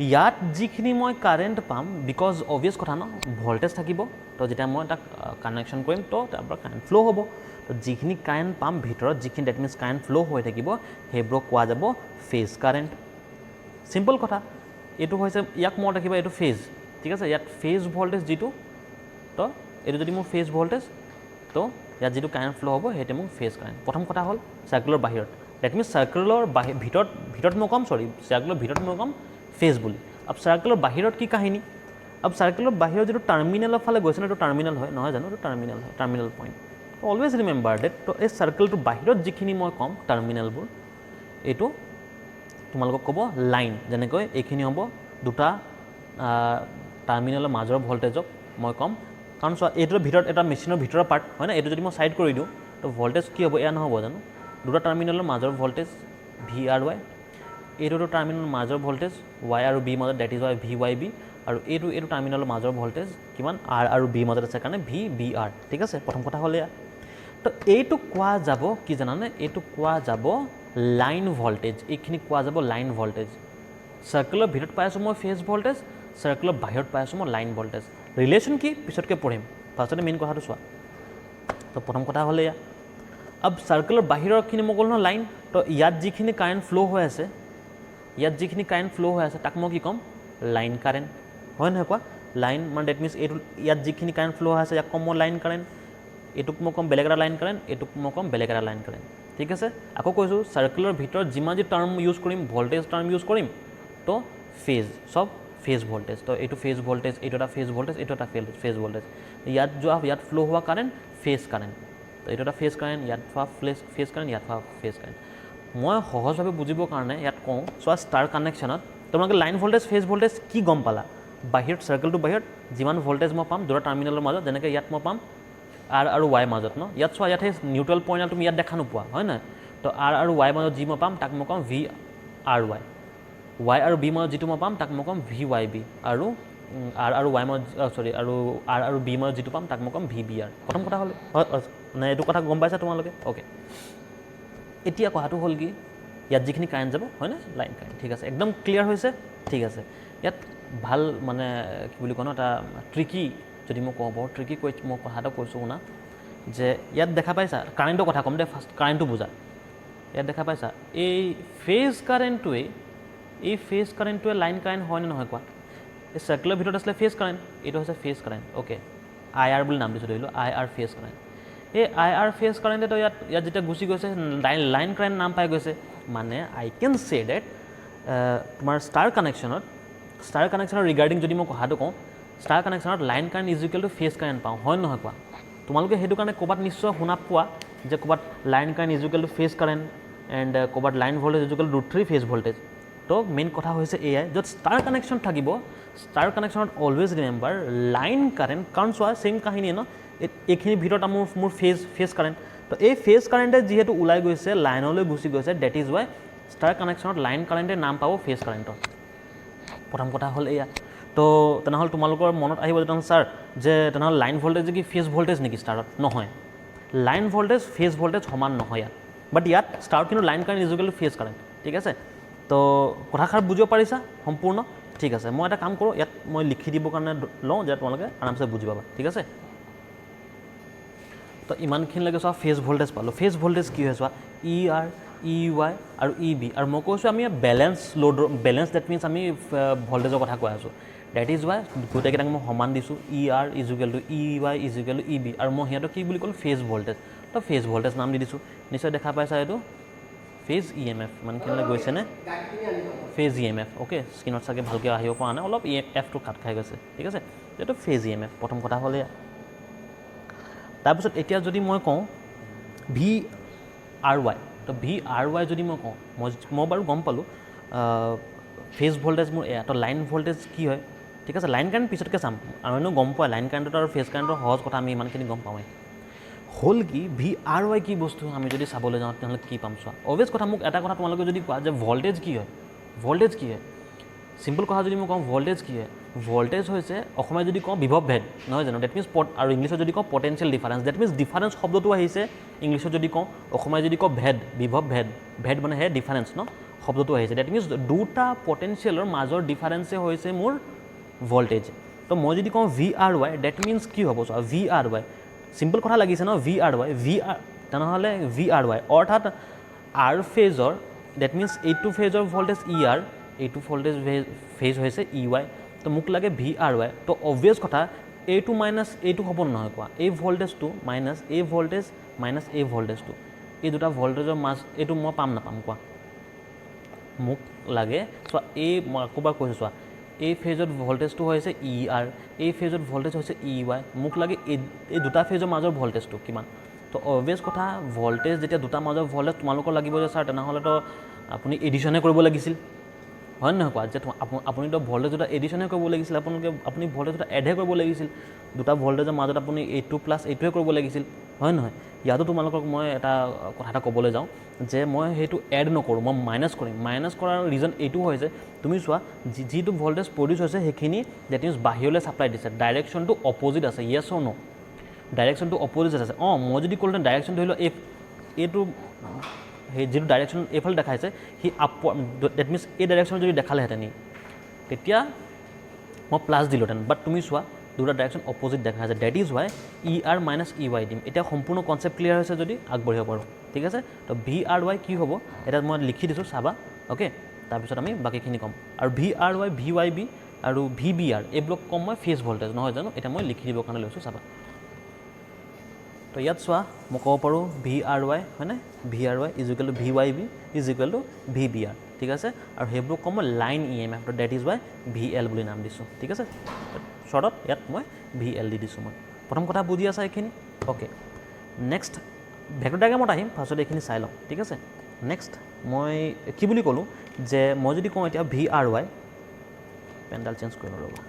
ইয়াত যিখিনি মই কাৰেণ্ট পাম বিকজ অবভিয়াছ কথা ন ভল্টেজ থাকিব তো যেতিয়া মই তাক কানেকশ্যন কৰিম তো তাৰ পৰা কাৰেণ্ট ফ্ল' হ'ব তো যিখিনি কাৰেণ্ট পাম ভিতৰত যিখিনি ডেট মিনছ কাৰেণ্ট ফ্ল' হৈ থাকিব সেইবোৰক কোৱা যাব ফেজ কাৰেণ্ট চিম্পল কথা এইটো হৈছে ইয়াক মনত ৰাখিবা এইটো ফেজ ঠিক আছে ইয়াত ফেজ ভল্টেজ যিটো তো এইটো যদি মোৰ ফেজ ভল্টেজ তো ইয়াত যিটো কাৰেণ্ট ফ্ল' হ'ব সেইটো মোৰ ফেজ কাৰেণ্ট প্ৰথম কথা হ'ল চাৰ্কেলৰ বাহিৰত ডেট মিনছ চাৰ্কেলৰ ভিতৰত মই ক'ম চাৰ্কেলৰ ভিতৰত মই ক'ম ফেজ বুলি আব চাৰ্কেলৰ বাহিৰত কি কাহিনী আব চাৰ্কেলৰ বাহিৰত যিটো টাৰ্মিনেলৰ ফালে গৈছে ন এইটো টাৰ্মিনেল হয় নহয় জানো এইটো টাৰ্মিনেল হয় terminal point always remember that তো এই চাৰ্কেলটোৰ বাহিৰত যিখিনি মই ক'ম টাৰ্মিনেলবোৰ এইটো তোমালোকক ক'ব লাইন যেনেকৈ এইখিনি হ'ব দুটা টাৰ্মিনেলৰ মাজৰ ভল্টেজক মই ক'ম কাৰণ চোৱা এইটোৰ ভিতৰত এটা মেচিনৰ ভিতৰৰ পাৰ্ট হয় না এইটো যদি মই চাইড কৰি দিওঁ তো ভল্টেজ কি হ'ব এয়া নহ'ব জানো দুটা টাৰ্মিনেলৰ মাজৰ ভল্টেজ ভি আৰু ৱাই এইটোতো টাৰ্মিনেলৰ মাজৰ ভল্টেজ ৱাই আৰু বি মাজত ডেট ইজ ৱাই VYB আৰু এইটো টাৰ্মিনেলৰ মাজৰ ভল্টেজ কিমান আৰ আৰু বি মাজত আছে কাৰণে VBR ঠিক আছে প্ৰথম কথা হ'ল এয়া তো এইটো কোৱা যাব কি জানানে এইটো কোৱা যাব লাইন ভল্টেজ এইখিনি কোৱা যাব লাইন ভল্টেজ সাৰ্কেলৰ ভিতৰত পাই আছোঁ মই ফেজ ভল্টেজ সাৰ্কেলৰ বাহিৰত পাই আছোঁ মই লাইন ভল্টেজ ৰিলেশ্যন কি পিছতকৈ পঢ়িম ফাৰ্ষ্টতে মেইন কথাটো চোৱা তো প্ৰথম কথা হ'লে ইয়াত अब সাৰ্কেলৰ বাহিৰৰখিনি মই ক'লোঁ নহয় লাইন তো ইয়াত যিখিনি কাৰেণ্ট ফ্ল' হৈ আছে ইয়াত যিখিনি কাৰেণ্ট ফ্ল' হৈ আছে তাক মই কি ক'ম লাইন কাৰেণ্ট হয় নহয় কোৱা লাইন মানে ডেট মিনছ এইটো ইয়াত যিখিনি কাৰেণ্ট ফ্ল' হৈ আছে ইয়াক ক'ম মই লাইন কাৰেণ্ট এইটোক মই ক'ম বেলেগ এটা লাইন কাৰেণ্ট এইটোক মই ক'ম বেলেগ এটা লাইন কাৰেণ্ট ঠিক আছে আকৌ কৈছোঁ সাৰ্কেলৰ ভিতৰত যিমান যি টাৰ্ম ইউজ কৰিম ভল্টেজ টাৰ্ম ইউজ কৰিম তো ফেজ চব ফেজ ভল্টেজ তো এইটো ফেজ ভল্টেজ এইটো এটা ফেজ ভল্টেজ এইটো এটা ফেজ ভল্টেজ ইয়াত যোৱা ইয়াত ফ্ল' হোৱা কাৰেণ্ট ফেজ কাৰেণ্ট তো এইটো এটা ফেজ কাৰেণ্ট ইয়াত হোৱা ফেজ কাৰেণ্ট ইয়াত হোৱা ফেজ কাৰেণ্ট মই সহজভাৱে বুজিবৰ কাৰণে ইয়াত কওঁ চোৱা ষ্টাৰ কানেকশ্যনত তোমালোকে লাইন ভল্টেজ ফেজ ভল্টেজ কি গম পালা বাহিৰত সাৰ্কেলটো বাহিৰত যিমান ভল্টেজ মই পাম দুটা টাৰ্মিনেলৰ মাজত যেনেকৈ ইয়াত মই পাম আৰ আৰু ৱাই মাজত ন ইয়াত চোৱা ইয়াত সেই নিউট্ৰেল পইণ্ট তুমি ইয়াত দেখা নোপোৱা হয় নহয় তো আৰ আৰু ৱাই মাজত যি মই পাম তাক মই ক'ম ভি আৰ ৱাই ৱাই আৰু বি মাজত যিটো মই পাম তাক মই ক'ম ভি ৱাই বি আৰু আৰ আৰু ৱাই মাজত চৰি আৰু আৰ আৰু বি মাজত যিটো পাম তাক মই ক'ম ভি বি আৰ প্ৰথম কথা হ'ল মানে এইটো কথা গম পাইছা তোমালোকে অ'কে এতিয়া কথাটো হ'ল কি ইয়াত যিখিনি কাৰেণ্ট যাব হয়নে লাইন কাৰেণ্ট ঠিক আছে একদম ক্লিয়াৰ হৈছে ঠিক আছে ইয়াত ভাল মানে কি বুলি কওঁ ন এটা ট্ৰিকি যদি মই কওঁ বৰ ট্ৰিকি কৈ মই কথা এটা কৈছোঁ শুনা যে ইয়াত দেখা পাইছা কাৰেণ্টৰ কথা ক'ম দে ফাৰ্ষ্ট কাৰেণ্টটো বুজা ইয়াত দেখা পাইছা এই ফেজ কাৰেণ্টটোৱে লাইন কাৰেণ্ট হয়নে নহয় কোৱা এই চাৰ্কেলৰ ভিতৰত আছিলে ফেজ কাৰেণ্ট এইটো হৈছে phase current okay I R বুলি নাম দিছোঁ ধৰি লওঁ আই আৰ ফেজ কাৰেণ্ট এই আই আৰ ফেজ কাৰেণ্টেতো ইয়াত যেতিয়া গুচি গৈছে লাইন কাৰেণ্ট নাম পাই গৈছে মানে আই কেন চে ডেট তোমাৰ ষ্টাৰ কানেকশ্যনৰ ৰিগাৰ্ডিং যদি মই কথাটো কওঁ ষ্টাৰ কানেকশ্যনত line current is equal to phase current পাওঁ হয় নহয় কোৱা তোমালোকে সেইটো কাৰণে ক'ৰবাত নিশ্চয় শুনা পোৱা যে ক'ৰবাত line current is equal to phase current and ক'ৰবাত line voltage is equal to √3 phase voltage তো মেইন কথা হৈছে এয়াই য'ত ষ্টাৰ কানেকশ্যন থাকিব ষ্টাৰ কানেকশ্যনত অলৱেজ ৰিমেম্বাৰ লাইন কাৰেণ্ট কাৰণ চোৱা ছেইম কাহিনীয়ে ন এইখিনিৰ ভিতৰত মোৰ ফেজ কাৰেণ্ট তো এই ফেজ কাৰেণ্টে যিহেতু ওলাই গৈছে লাইনলৈ গুচি গৈছে ডেট ইজ ৱাই ষ্টাৰ কানেকশ্যনত লাইন কাৰেণ্টে নাম পাব ফেজ কাৰেণ্টৰ প্ৰথম কথা হ'ল এয়া তো তেনেহ'লে তোমালোকৰ মনত আহিব যে ছাৰ যে তেনেহ'লে লাইন ভল্টেজ কি ফেজ ভল্টেজ নেকি ষ্টাৰত নহয় লাইন ভল্টেজ ফেজ ভল্টেজ সমান নহয় ইয়াত বাট ইয়াত ষ্টাৰত কিন্তু line current is equal to phase current ঠিক আছে তো কথাষাৰ বুজিব পাৰিছা সম্পূৰ্ণ ঠিক আছে মই এটা কাম কৰোঁ ইয়াত মই লিখি দিবৰ কাৰণে লওঁ যে তোমালোকে আৰামছে বুজি পাবা ঠিক আছে তো ইমানখিনিলৈকে চোৱা ফেজ ভল্টেজ পালোঁ ফেজ ভল্টেজ কি হয় চোৱা ই আৰ ই ৱাই আৰু ই বি আৰু মই কৈছোঁ আমি বেলেঞ্চ ডেট মিনছ আমি ভল্টেজৰ কথা কৈ আছোঁ ডেট ইজ ৱাই গোটেইকেইটাক মই সমান দিছোঁ E R is equal to E Y is equal to E B আৰু মই সিহঁতক কি বুলি ক'লোঁ ফেজ ভল্টেজ তো ফেজ ভল্টেজ নাম দি দিছোঁ নিশ্চয় দেখা পাইছা এইটো ফেজ ই এম এফ ইমানখিনিলৈ গৈছেনে phase E M F okay স্ক্ৰীণত চাগে ভালকৈ আহিব পৰা নাই অলপ এফটো কাট খাই গৈছে ঠিক আছে এইটো ফেজ ই এম এফ প্ৰথম কথা হ'লে তাৰপিছত এতিয়া যদি মই কওঁ ভি আৰ ৱাই তো ভি আৰ ৱাই যদি মই কওঁ মই বাৰু গম পালোঁ ফেজ ভল্টেজ মোৰ এয়া তো লাইন ভল্টেজ কি হয় ঠিক আছে লাইন কাৰেণ্ট পিছতকৈ চাম আৰু এনেও গম পোৱা লাইন কাৰেণ্টত আৰু ফেজ কাৰেণ্টৰ সহজ কথা আমি ইমানখিনি গম পাওঁৱেই হ'ল কি ভি আৰ ৱাই কি বস্তু আমি যদি চাবলৈ যাওঁ তেনেহ'লে কি পাম চোৱা অভিয়াছ কথা মোক এটা কথা তোমালোকে যদি কোৱা যে ভল্টেজ কি হয় চিম্পল কথা যদি মই কওঁ ভল্টেজ কি হয় ভল্টেজ হৈছে অসমীয়াত যদি কওঁ বিভৱ ভেদ নহয় জানো ডেট মিনছ আৰু ইংলিছত যদি কওঁ potential difference that means difference শব্দটো আহিছে ইংলিছত যদি কওঁ অসমীয়াত যদি কওঁ বিভৱ ভেদ মানে হে ডিফাৰেঞ্চ ন শব্দটো আহিছে ডেট মিনছ দুটা পটেঞ্চিয়েলৰ মাজৰ ডিফাৰেঞ্চে হৈছে মোৰ ভল্টেজ তো মই যদি কওঁ V R Y that means কি হ'ব চোৱা ভি আৰ ৱাই চিম্পল কথা লাগিছে ন ভি আৰ ৱাই তেনেহ'লে ভি আৰ ৱাই অৰ্থাৎ আৰ ফেজৰ ডেট মিনছ এইটো ফেজৰ ভল্টেজ ই আৰ এইটো ভল্টেজ ফেজ হৈছে ই ৱাই তো মোক লাগে ভি আৰ ৱাই তো অবভিয়াছ কথা এইটো মাইনাছ এইটো হ'ব নহয় কোৱা এই ভল্টেজটো মাইনাছ এই ভল্টেজটো এই দুটা ভল্টেজৰ মাজ এইটো মই পাম নাপাম কোৱা মোক লাগে চোৱা মই আকৌবাৰ কৈছোঁ চোৱা এই ফেজত ভল্টেজটো হৈছে ই আৰ এই ফেজত ভল্টেজ হৈছে ই ৱাই মোক লাগে এই দুটা ফেজৰ মাজৰ ভল্টেজটো কিমান তো অবভিয়াছ কথা ভল্টেজ যেতিয়া দুটা মাজৰ ভল্টেজ তোমালোকৰ লাগিব যে ছাৰ তেনেহ'লেতো আপুনি এডিশ্যনে কৰিব লাগিছিল হয় নহয় কোৱা যে আপুনিতো ভল্টেজ দুটা এডিশ্যনে কৰিব লাগিছিল আপুনি ভল্টেজ দুটা এডহে কৰিব লাগিছিল দুটা ভল্টেজৰ মাজত আপুনি এইটো প্লাছ এইটোহে কৰিব লাগিছিল হয় নহয় ইয়াতো তোমালোকক মই এটা কথা এটা ক'বলৈ যাওঁ যে মই সেইটো এড নকৰোঁ মই মাইনাছ কৰিম মাইনাছ কৰাৰ ৰিজন এইটো হয় যে তুমি চোৱা যিটো ভল্টেজ প্ৰডিউচ হৈছে সেইখিনি ডেট মিনছ বাহিৰলৈ ছাপ্লাই দিছে ডাইৰেকশ্যনটো অপজিট আছে য়েছ অৰ ন' ডাইৰেকশ্যনটো অপজিট আছে মই যদি ক'লোহেঁতেন ডাইৰেকশ্যন ধৰি লওক এইটো সেই যিটো ডাইৰেকশ্যন এইফালে দেখাইছে সি ডেট মিনছ এই ডাইৰেকশ্যন যদি দেখালেহেঁতেন তেতিয়া মই প্লাছ দিলোহেঁতেন বাট তুমি চোৱা দুটা ডাইৰেকশ্যন অপজিট দেখাইছে that is y ER minus EY দিম এতিয়া সম্পূৰ্ণ কনচেপ্ট ক্লিয়াৰ হৈছে যদি আগবাঢ়িব পাৰোঁ ঠিক আছে তো VRY কি হ'ব এতিয়া মই লিখি দিছোঁ চাবা অ'কে তাৰপিছত আমি বাকীখিনি ক'ম আৰু VRY VYB আৰু VBR এইবিলাক ক'ম মই ফেজ ভল্টেজ নহয় জানো এতিয়া মই লিখি দিবৰ কাৰণে লৈছোঁ চাবা তো ইয়াত চোৱা মই ক'ব পাৰোঁ VRY হয়নে VRY is equal two VYB is equal two VBR ঠিক আছে আৰু সেইবোৰ ক'ম মই লাইন EMF তো ডেট ইজ ৱাই VL বুলি নাম দিছোঁ ঠিক আছে শ্বৰ্টত ইয়াত মই VL দি দিছোঁ মই প্ৰথম কথা বুজি আছা এইখিনি অ'কে নেক্সট ভেক্টৰ ডায়েগ্ৰামত আহিম ফাৰ্ষ্টত এইখিনি চাই লওঁ ঠিক আছে নেক্সট মই কি বুলি ক'লোঁ যে মই যদি কওঁ এতিয়া VRY পেনডাল চেঞ্জ কৰিব ৰ'বা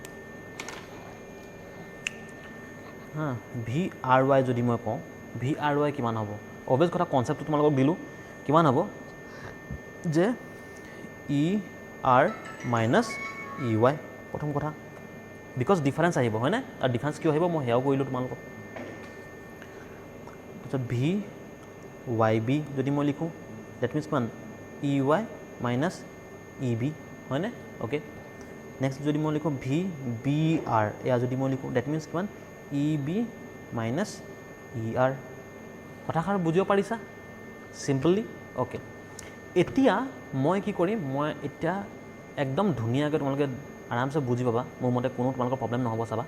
VRY যদি মই কওঁ VRY কিমান হ'ব অভিয়াছ কথা কনচেপ্টটো তোমালোকক দিলোঁ কিমান হ'ব যে ER মাইনাছ EY প্ৰথম কথা বিকজ ডিফাৰেঞ্চ আহিব হয়নে আৰু ডিফাৰেঞ্চ কিয় আহিব মই সেয়াও কৰিলোঁ তোমালোকক তাৰপিছত VYB যদি মই লিখোঁ ডেট মিনছ কিমান EY মাইনাছ EB হয়নে অ'কে নেক্সট যদি মই লিখোঁ VBR এয়া যদি মই লিখোঁ ডেট মিনছ কিমান EB মাইনাছ ER কথাষাৰ বুজিব পাৰিছা চিম্পলি অ'কে এতিয়া মই কি কৰিম মই এতিয়া একদম ধুনীয়াকৈ তোমালোকে আৰামছে বুজি পাবা মোৰ মতে কোনো তোমালোকৰ প্ৰব্লেম নহ'ব চাবা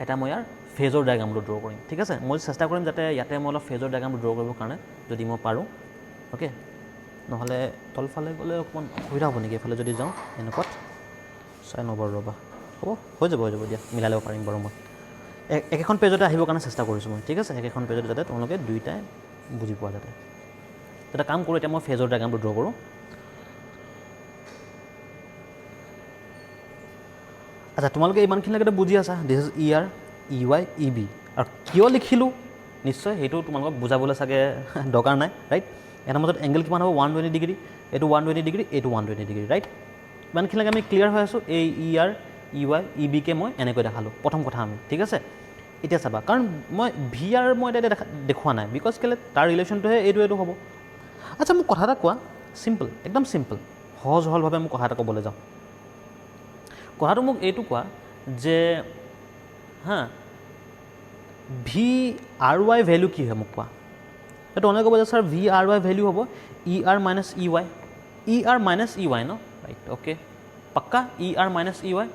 এটা মই ইয়াৰ ফেজৰ ডায়েগ্ৰামটো ড্ৰ কৰিম ঠিক আছে মই চেষ্টা কৰিম যাতে ইয়াতে মই অলপ ফেজৰ ডায়েগ্ৰামটো ড্ৰ কৰিবৰ কাৰণে যদি মই পাৰোঁ অ'কে নহ'লে তলফালে গ'লে অকণমান অসুবিধা হ'ব নেকি এইফালে যদি যাওঁ এনেকুৱাত চাই ন'ব ৰ'বা হ'ব হৈ যাব দিয়া মিলাই ল'ব পাৰিম বাৰু মই একেখন পেজতে আহিবৰ কাৰণে চেষ্টা কৰিছোঁ মই ঠিক আছে একেখন পেজত যাতে তোমালোকে দুইটাই বুজি পোৱা যাতে এটা কাম কৰোঁ এতিয়া মই ফেজৰ ডায়েগ্ৰামটো ড্ৰ কৰোঁ আচ্ছা তোমালোকে ইমানখিনিলৈকে বুজি আছা this is ER EY EB আৰু কিয় লিখিলোঁ নিশ্চয় সেইটো তোমালোকক বুজাবলৈ চাগে দৰকাৰ নাই ৰাইট এটাৰ মাজত এংগেল কিমান হ'ব 120 ডিগ্ৰী এইটো 120 ডিগ্ৰী এইটো 120 ডিগ্ৰী ৰাইট ইমানখিনিলৈকে আমি ক্লিয়াৰ হৈ আছোঁ এই ER EY EBকে মই এনেকৈ দেখালোঁ প্ৰথম কথা আমি ঠিক আছে এতিয়া চাবা কাৰণ মই VR মই এতিয়া দেখুওৱা নাই বিকজ কেলৈ তাৰ ৰিলেশ্যনটোহে এইটো হ'ব আচ্ছা মোক কথা এটা কোৱা চিম্পল একদম চিম্পল সহজ সৰলভাৱে মোক কথা এটা ক'বলৈ যাওঁ কথাটো মোক এইটো কোৱা যে VRY ভেলু কি হয় মোক কোৱা এইটো অনেক ক'ব যে ছাৰ VRY ভেলু হ'ব ER minus ER minus EY ন ৰাইট অ'কে পাক্কা ER মাইনাছ EY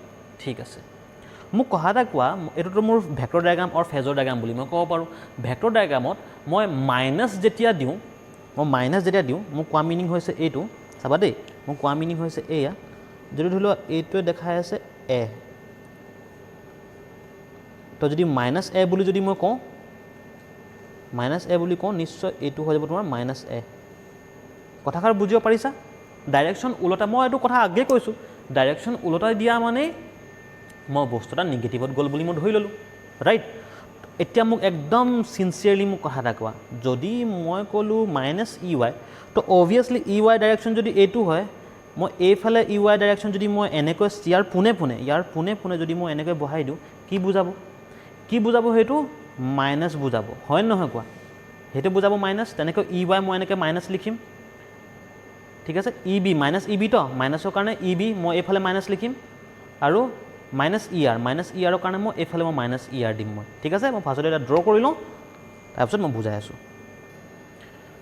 ঠিক আছে মোক কথা এটা কোৱা এইটোতো মোৰ ভেক্টৰ ডায়েগ্ৰাম আৰু ফেজৰ ডায়েগ্ৰাম বুলি মই ক'ব পাৰোঁ ভেক্টৰ ডায়েগ্ৰামত মই মাইনাছ যেতিয়া দিওঁ মোৰ কোৱা মিনিং হৈছে এইটো চাবা দেই মোৰ কোৱা মিনিং হৈছে এয়া যদি ধৰি লোৱা এইটোৱে দেখাই আছে A তো যদি মাইনাছ A বুলি যদি মই কওঁ নিশ্চয় এইটো হৈ যাব তোমাৰ মাইনাছ A কথাষাৰ বুজিব পাৰিছা ডাইৰেকশ্যন ওলটা মই এইটো কথা আগেয়ে কৈছোঁ ডাইৰেকশ্যন ওলটাই দিয়া মানে মই বস্তু এটা নিগেটিভত গ'ল বুলি মই ধৰি ল'লোঁ ৰাইট এতিয়া মোক একদম চিনচিয়াৰলি মোক কথা এটা কোৱা যদি মই ক'লোঁ মাইনাছ EY তো অভিয়াছলি EY ডাইৰেকশ্যন যদি এইটো হয় মই এইফালে EY ডাইৰেকশ্যন যদি মই এনেকৈ ইয়াৰ পোনে পোনে যদি মই এনেকৈ বহাই দিওঁ কি বুজাব সেইটো মাইনাছ বুজাব হয় নহয় কোৱা সেইটো বুজাব মাইনাছ তেনেকৈ EY মই এনেকৈ মাইনাছ লিখিম ঠিক আছে EB মাইনাছ EB তো মাইনাছৰ কাৰণে EB মই এইফালে মাইনাছ লিখিম আৰু মাইনাছ ERৰ কাৰণে মই এইফালে মই মাইনাছ ER দিম মই ঠিক আছে মই ফাৰ্ষ্টতে এটা ড্ৰ কৰি লওঁ তাৰপিছত মই বুজাই আছোঁ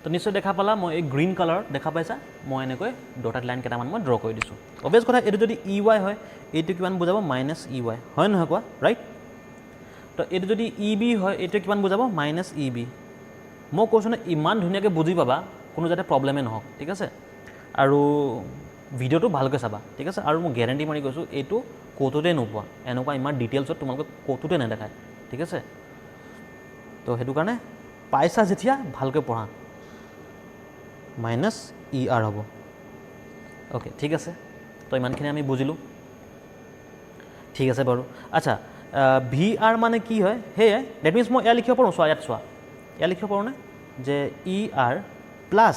তো নিশ্চয় দেখা পালা মই এই গ্ৰীণ কালাৰ দেখা পাইছা মই এনেকৈ ডটেড লাইন কেইটামান মই ড্ৰ কৰি দিছোঁ অভিয়াছ কথা এইটো যদি EY হয় এইটো কিমান বুজাব মাইনাছ EY হয় নহয় কোৱা ৰাইট তো এইটো যদি EB হয় এইটো কিমান বুজাব মাইনাছ EB মই কৈছোঁ নে ইমান ধুনীয়াকৈ বুজি পাবা কোনো যাতে প্ৰব্লেমে নহওক ঠিক আছে আৰু ভিডিঅ'টো ভালকৈ চাবা ঠিক আছে আৰু মই গেৰেণ্টি মাৰি কৈছোঁ এইটো ক'তোতে নোপোৱা এনেকুৱা ইমান ডিটেইলছত তোমালোকে ক'তোতে নেদেখায় ঠিক আছে তো সেইটো কাৰণে পাইছা যেতিয়া ভালকৈ পঢ়া মাইনাছ ER হ'ব অ'কে ঠিক আছে তো ইমানখিনি আমি বুজিলোঁ ঠিক আছে বাৰু আচ্ছা VR মানে কি হয় সেয়ে ডেট মিনছ মই এয়া লিখিব পাৰোঁ চোৱা ইয়াত চোৱা এয়া লিখিব পাৰোঁনে যে ER প্লাছ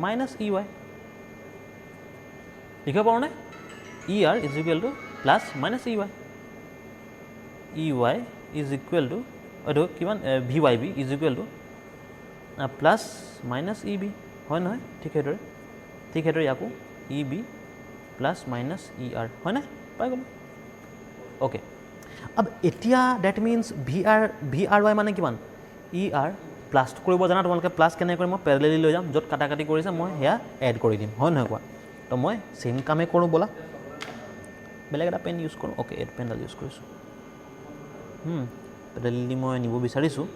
মাইনাছ EY লিখিব পাৰোঁনে ER is equal to plus minus EY is equal to এইটো কিমান v Y b is equal to plus minus E b হয় নহয় ঠিক সেইদৰে ইয়াকো e b plus minus e r হয়নে পাই গ'লোঁ অ'কে আব এতিয়া that means v R y মানে কিমান ই আৰ প্লাছ কৰিব জানা তোমালোকে প্লাছ কেনেকৈ কৰিম মই পেৰেলেলি লৈ যাম য'ত কাটি কৰিছে মই সেয়া এড কৰি দিম হয় নহয় কোৱা তো মই চেম কামেই কৰোঁ ব'লা বেলেগ এটা পেন ইউজ কৰোঁ অ'কে এইটো পেনডাল ইউজ কৰিছোঁ পেৰেলেলি মই নিব বিচাৰিছোঁ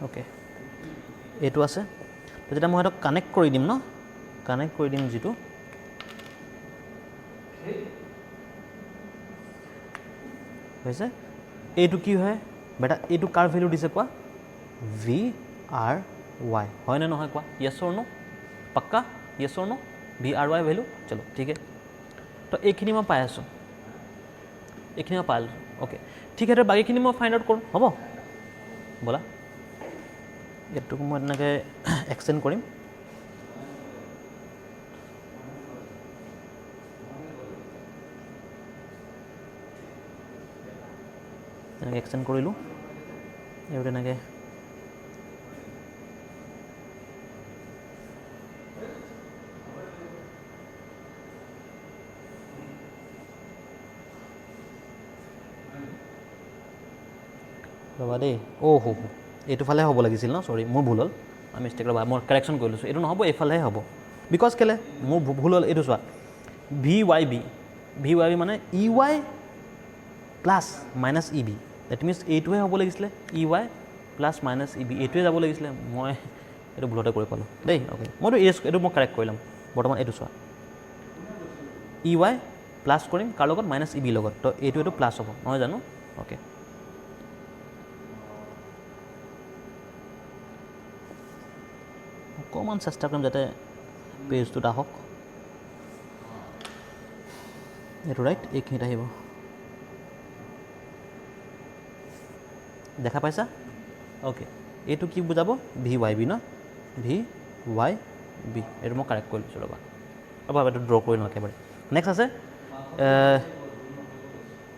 অ'কে এইটো আছে তেতিয়া মই সিহঁতক কানেক্ট কৰি দিম ন কানেক্ট কৰি দিম যিটো হৈছে এইটো কি হয় বেটা এইটো কাৰ ভেলু দিছে কোৱা ভি আৰ ৱাই হয়নে নহয় কোৱা য়েছ অৰ ন পাক্কা য়েছ অৰ ন ভি আৰ ৱাই ভেলু চলো ঠিক আছে তো এইখিনি মই পাই আছোঁ এইখিনি মই পাই আছোঁ অ'কে ঠিক আছে বাকীখিনি মই ফাইণ্ড আউট কৰোঁ হ'ব ব'লা এইটোক মই তেনেকৈ এক্সটেণ্ড কৰিম তেনেকৈ এক্সটেণ্ড কৰিলোঁ এইটো তেনেকৈ ৰ'বা দেই অ' এইটো ফালে হ'ব লাগিছিল ন চৰি মোৰ ভুল হ'ল মই মিষ্টেক ৰ'বা মই কাৰেকশ্যন কৰি লৈছোঁ এইটো নহ'ব এইফালেহে হ'ব বিকজ কেলৈ মোৰ ভুল হ'ল এইটো চোৱা ভি ৱাই বি মানে E Y plus minus E B that means এইটোহে হ'ব লাগিছিলে ই ৱাই প্লাছ মাইনাছ ই বি এইটোৱে যাব লাগিছিলে মই এইটো ভুলতে কৰি পালোঁ দেই অ'কে মইতো এইটো মই কাৰেক্ট কৰি ল'ম বৰ্তমান এইটো চোৱা ই ৱাই প্লাছ কৰিম কাৰ লগত মাইনাছ ই বিৰ লগত তো এইটো প্লাছ হ'ব নহয় জানো অ'কে অকণমান চেষ্টা কৰিম যাতে পেজটোত আহক এইটো ৰাইট এইখিনিত আহিব দেখা পাইছা অ'কে এইটো কি বুজাব ভি ৱাই বি ন ভি ৱাই বি এইটো মই কাৰেক্ট কৰি লৈছোঁ ৰ'বা এইটো ড্ৰ কৰি লওঁ একেবাৰে নেক্সট আছে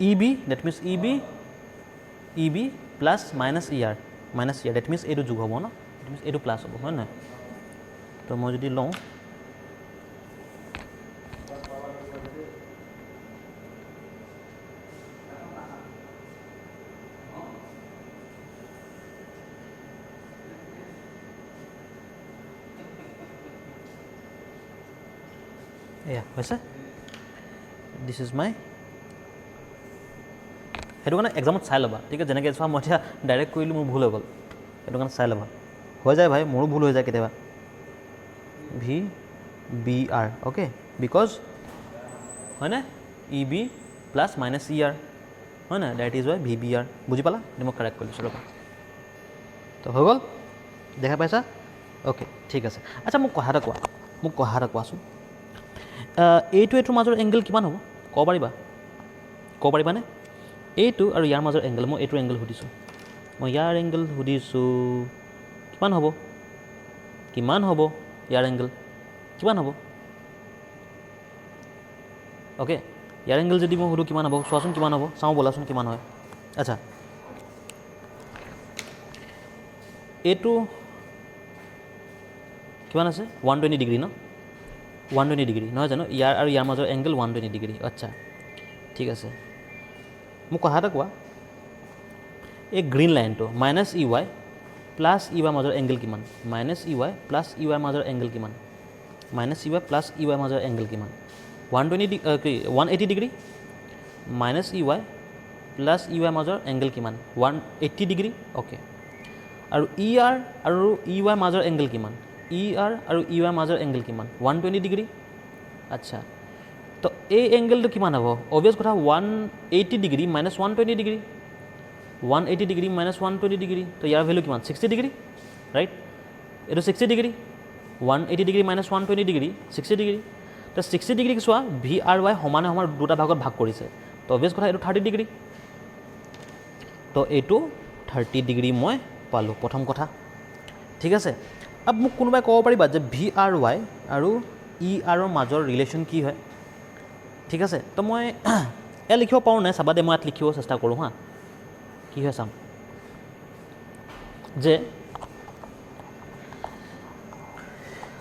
e B that means e b plus minus e r that means এইটো যোগ হ'ব ন ডেট মিনছ এইটো প্লাছ হ'ব হয় নহয় তো মই যদি লওঁ এয়া হৈছে দিছ ইজ মাই সেইটো কাৰণে এক্সামত চাই ল'বা ঠিক আছে যেনেকৈ চোৱা মই এতিয়া ডাইৰেক্ট কৰিলোঁ মোৰ ভুল হৈ গ'ল সেইটো কাৰণে চাই ল'বা হৈ যায় ভাই মোৰো ভুল হৈ যায় কেতিয়াবা v b r okay because হয়নে e b plus minus e r হয় নাই that is y v b r বুজি পালা সেইটো মই কাৰেক্ট কৰি লৈছোঁ ৰ'বা তো হৈ গ'ল দেখা পাইছা অ'কে ঠিক আছে আচ্ছা মোক কথা এটা কোৱাচোন এইটোৰ মাজৰ এংগল কিমান হ'ব ক'ব পাৰিবানে এইটো আৰু ইয়াৰ মাজৰ এংগল মই এইটোৰ এংগল সুধিছোঁ মই ইয়াৰ এংগল সুধিছোঁ কিমান হ'ব ইয়াৰ এংগল কিমান হ'ব অ'কে ইয়াৰ এংগল যদি মই সুধোঁ কিমান হ'ব চোৱাচোন কিমান হ'ব চাওঁ ব'লাচোন কিমান হয় আচ্ছা এইটো কিমান আছে 120 ডিগ্ৰী ন 120 ডিগ্ৰী নহয় জানো ইয়াৰ আৰু ইয়াৰ মাজৰ এংগল 120 ডিগ্ৰী আচ্ছা ঠিক আছে মোক কথা এটা কোৱা এই গ্ৰীণ লাইনটো মাইনাছ ই ৱাই প্লাছ ই ৱাই মাজৰ এংগল কিমান মাইনাছ ই ৱাই প্লাছ ই ৱাই মাজৰ এংগল কিমান মাইনাছ ই ৱাই প্লাছ ই ৱাই মাজৰ এংগল কিমান 180 ডিগ্ৰী মাইনাছ ই ৱাই প্লাছ ই ৱাই মাজৰ এংগল কিমান 180 ডিগ্ৰী অ'কে আৰু ই আৰ আৰু ই ৱাই মাজৰ এংগল কিমান ই আৰ আৰু ই ৱাই মাজৰ এংগল কিমান 120 ডিগ্ৰী আচ্ছা তো এই এংগলটো কিমান হ'ব অবভিয়াছ কথা 180 degree minus 120 degree 180 degree minus 120 degree তো ইয়াৰ ভেলু কিমান 60 ডিগ্ৰী ৰাইট এইটো 60 degree 180 degree minus 120 degree 60 degree তো 60 ডিগ্ৰীক চোৱা ভি আৰ ৱাই সমানে দুটা ভাগত ভাগ কৰিছে তো অবভিয়াছ কথা এইটো 30 ডিগ্ৰী তো এইটো 30 ডিগ্ৰী মই পালোঁ প্ৰথম কথা ঠিক আছে अब মোক কোনোবাই ক'ব পাৰিবা যে ভি আৰ ৱাই আৰু ই আৰৰ মাজৰ ৰিলেশ্যন কি হয় ঠিক আছে তো মই এয়া লিখিব পাৰোঁ নাই চাবা দে মই ইয়াত লিখিব চেষ্টা কৰোঁ হা কি হয় চাম যে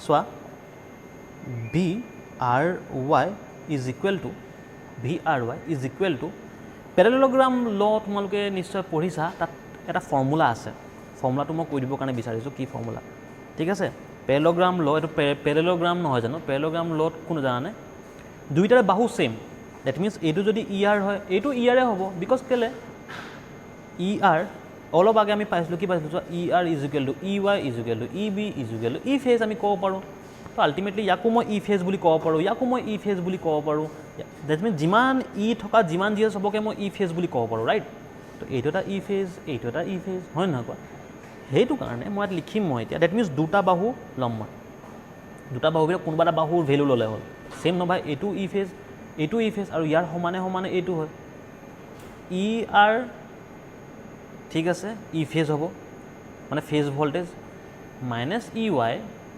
চোৱা V R Y is equal to parallelogram law তোমালোকে নিশ্চয় পঢ়িছা তাত এটা ফৰ্মুলা আছে ফৰ্মুলাটো মই কৈ দিবৰ কাৰণে বিচাৰিছোঁ কি ফৰ্মুলা ঠিক আছে পেৰেলগ্ৰাম ল এইটো পেৰেলগ্ৰাম নহয় জানো পেৰেলগ্ৰাম লত কোনো জানানে দুইটাৰে বাহু সেম দ্যাট মিন্স এইটো যদি ই আৰ হয় এইটো ই আৰে হ'ব বিকজ কেলে ই আৰ অলপ আগে আমি পাইছিলোঁ কি পাইছিলোঁ E R is equal to E Y is equal to E B is equal to E phase আমি ক'ব পাৰোঁ তো আল্টিমেটলি ইয়াকো মই ই ফেজ বুলি ক'ব পাৰোঁ ইয়াকো মই ই ফেজ বুলি ক'ব পাৰোঁ দ্যাট মিন্স যিমান ই থকা যিমান যি চবকে মই ই ফেজ বুলি ক'ব পাৰোঁ ৰাইট তো এইটো এটা ই ফেজ এইটো এটা ই ফেজ হয় নহয় কোৱা সেইটো কাৰণে মই ইয়াত লিখিম মই এতিয়া দ্যাট মিন্স দুটা বাহু ল'ম মই দুটা বাহুৰ ভিতৰত কোনোবা এটা বাহুৰ ভেলু ল'লে হ'ল ছেম নহয় এইটো ই ফেজ আৰু ইয়াৰ সমানে সমানে এইটো হয় ই আৰ ঠিক আছে ই ফেজ হ'ব মানে ফেজ ভল্টেজ মাইনাছ ই ৱাই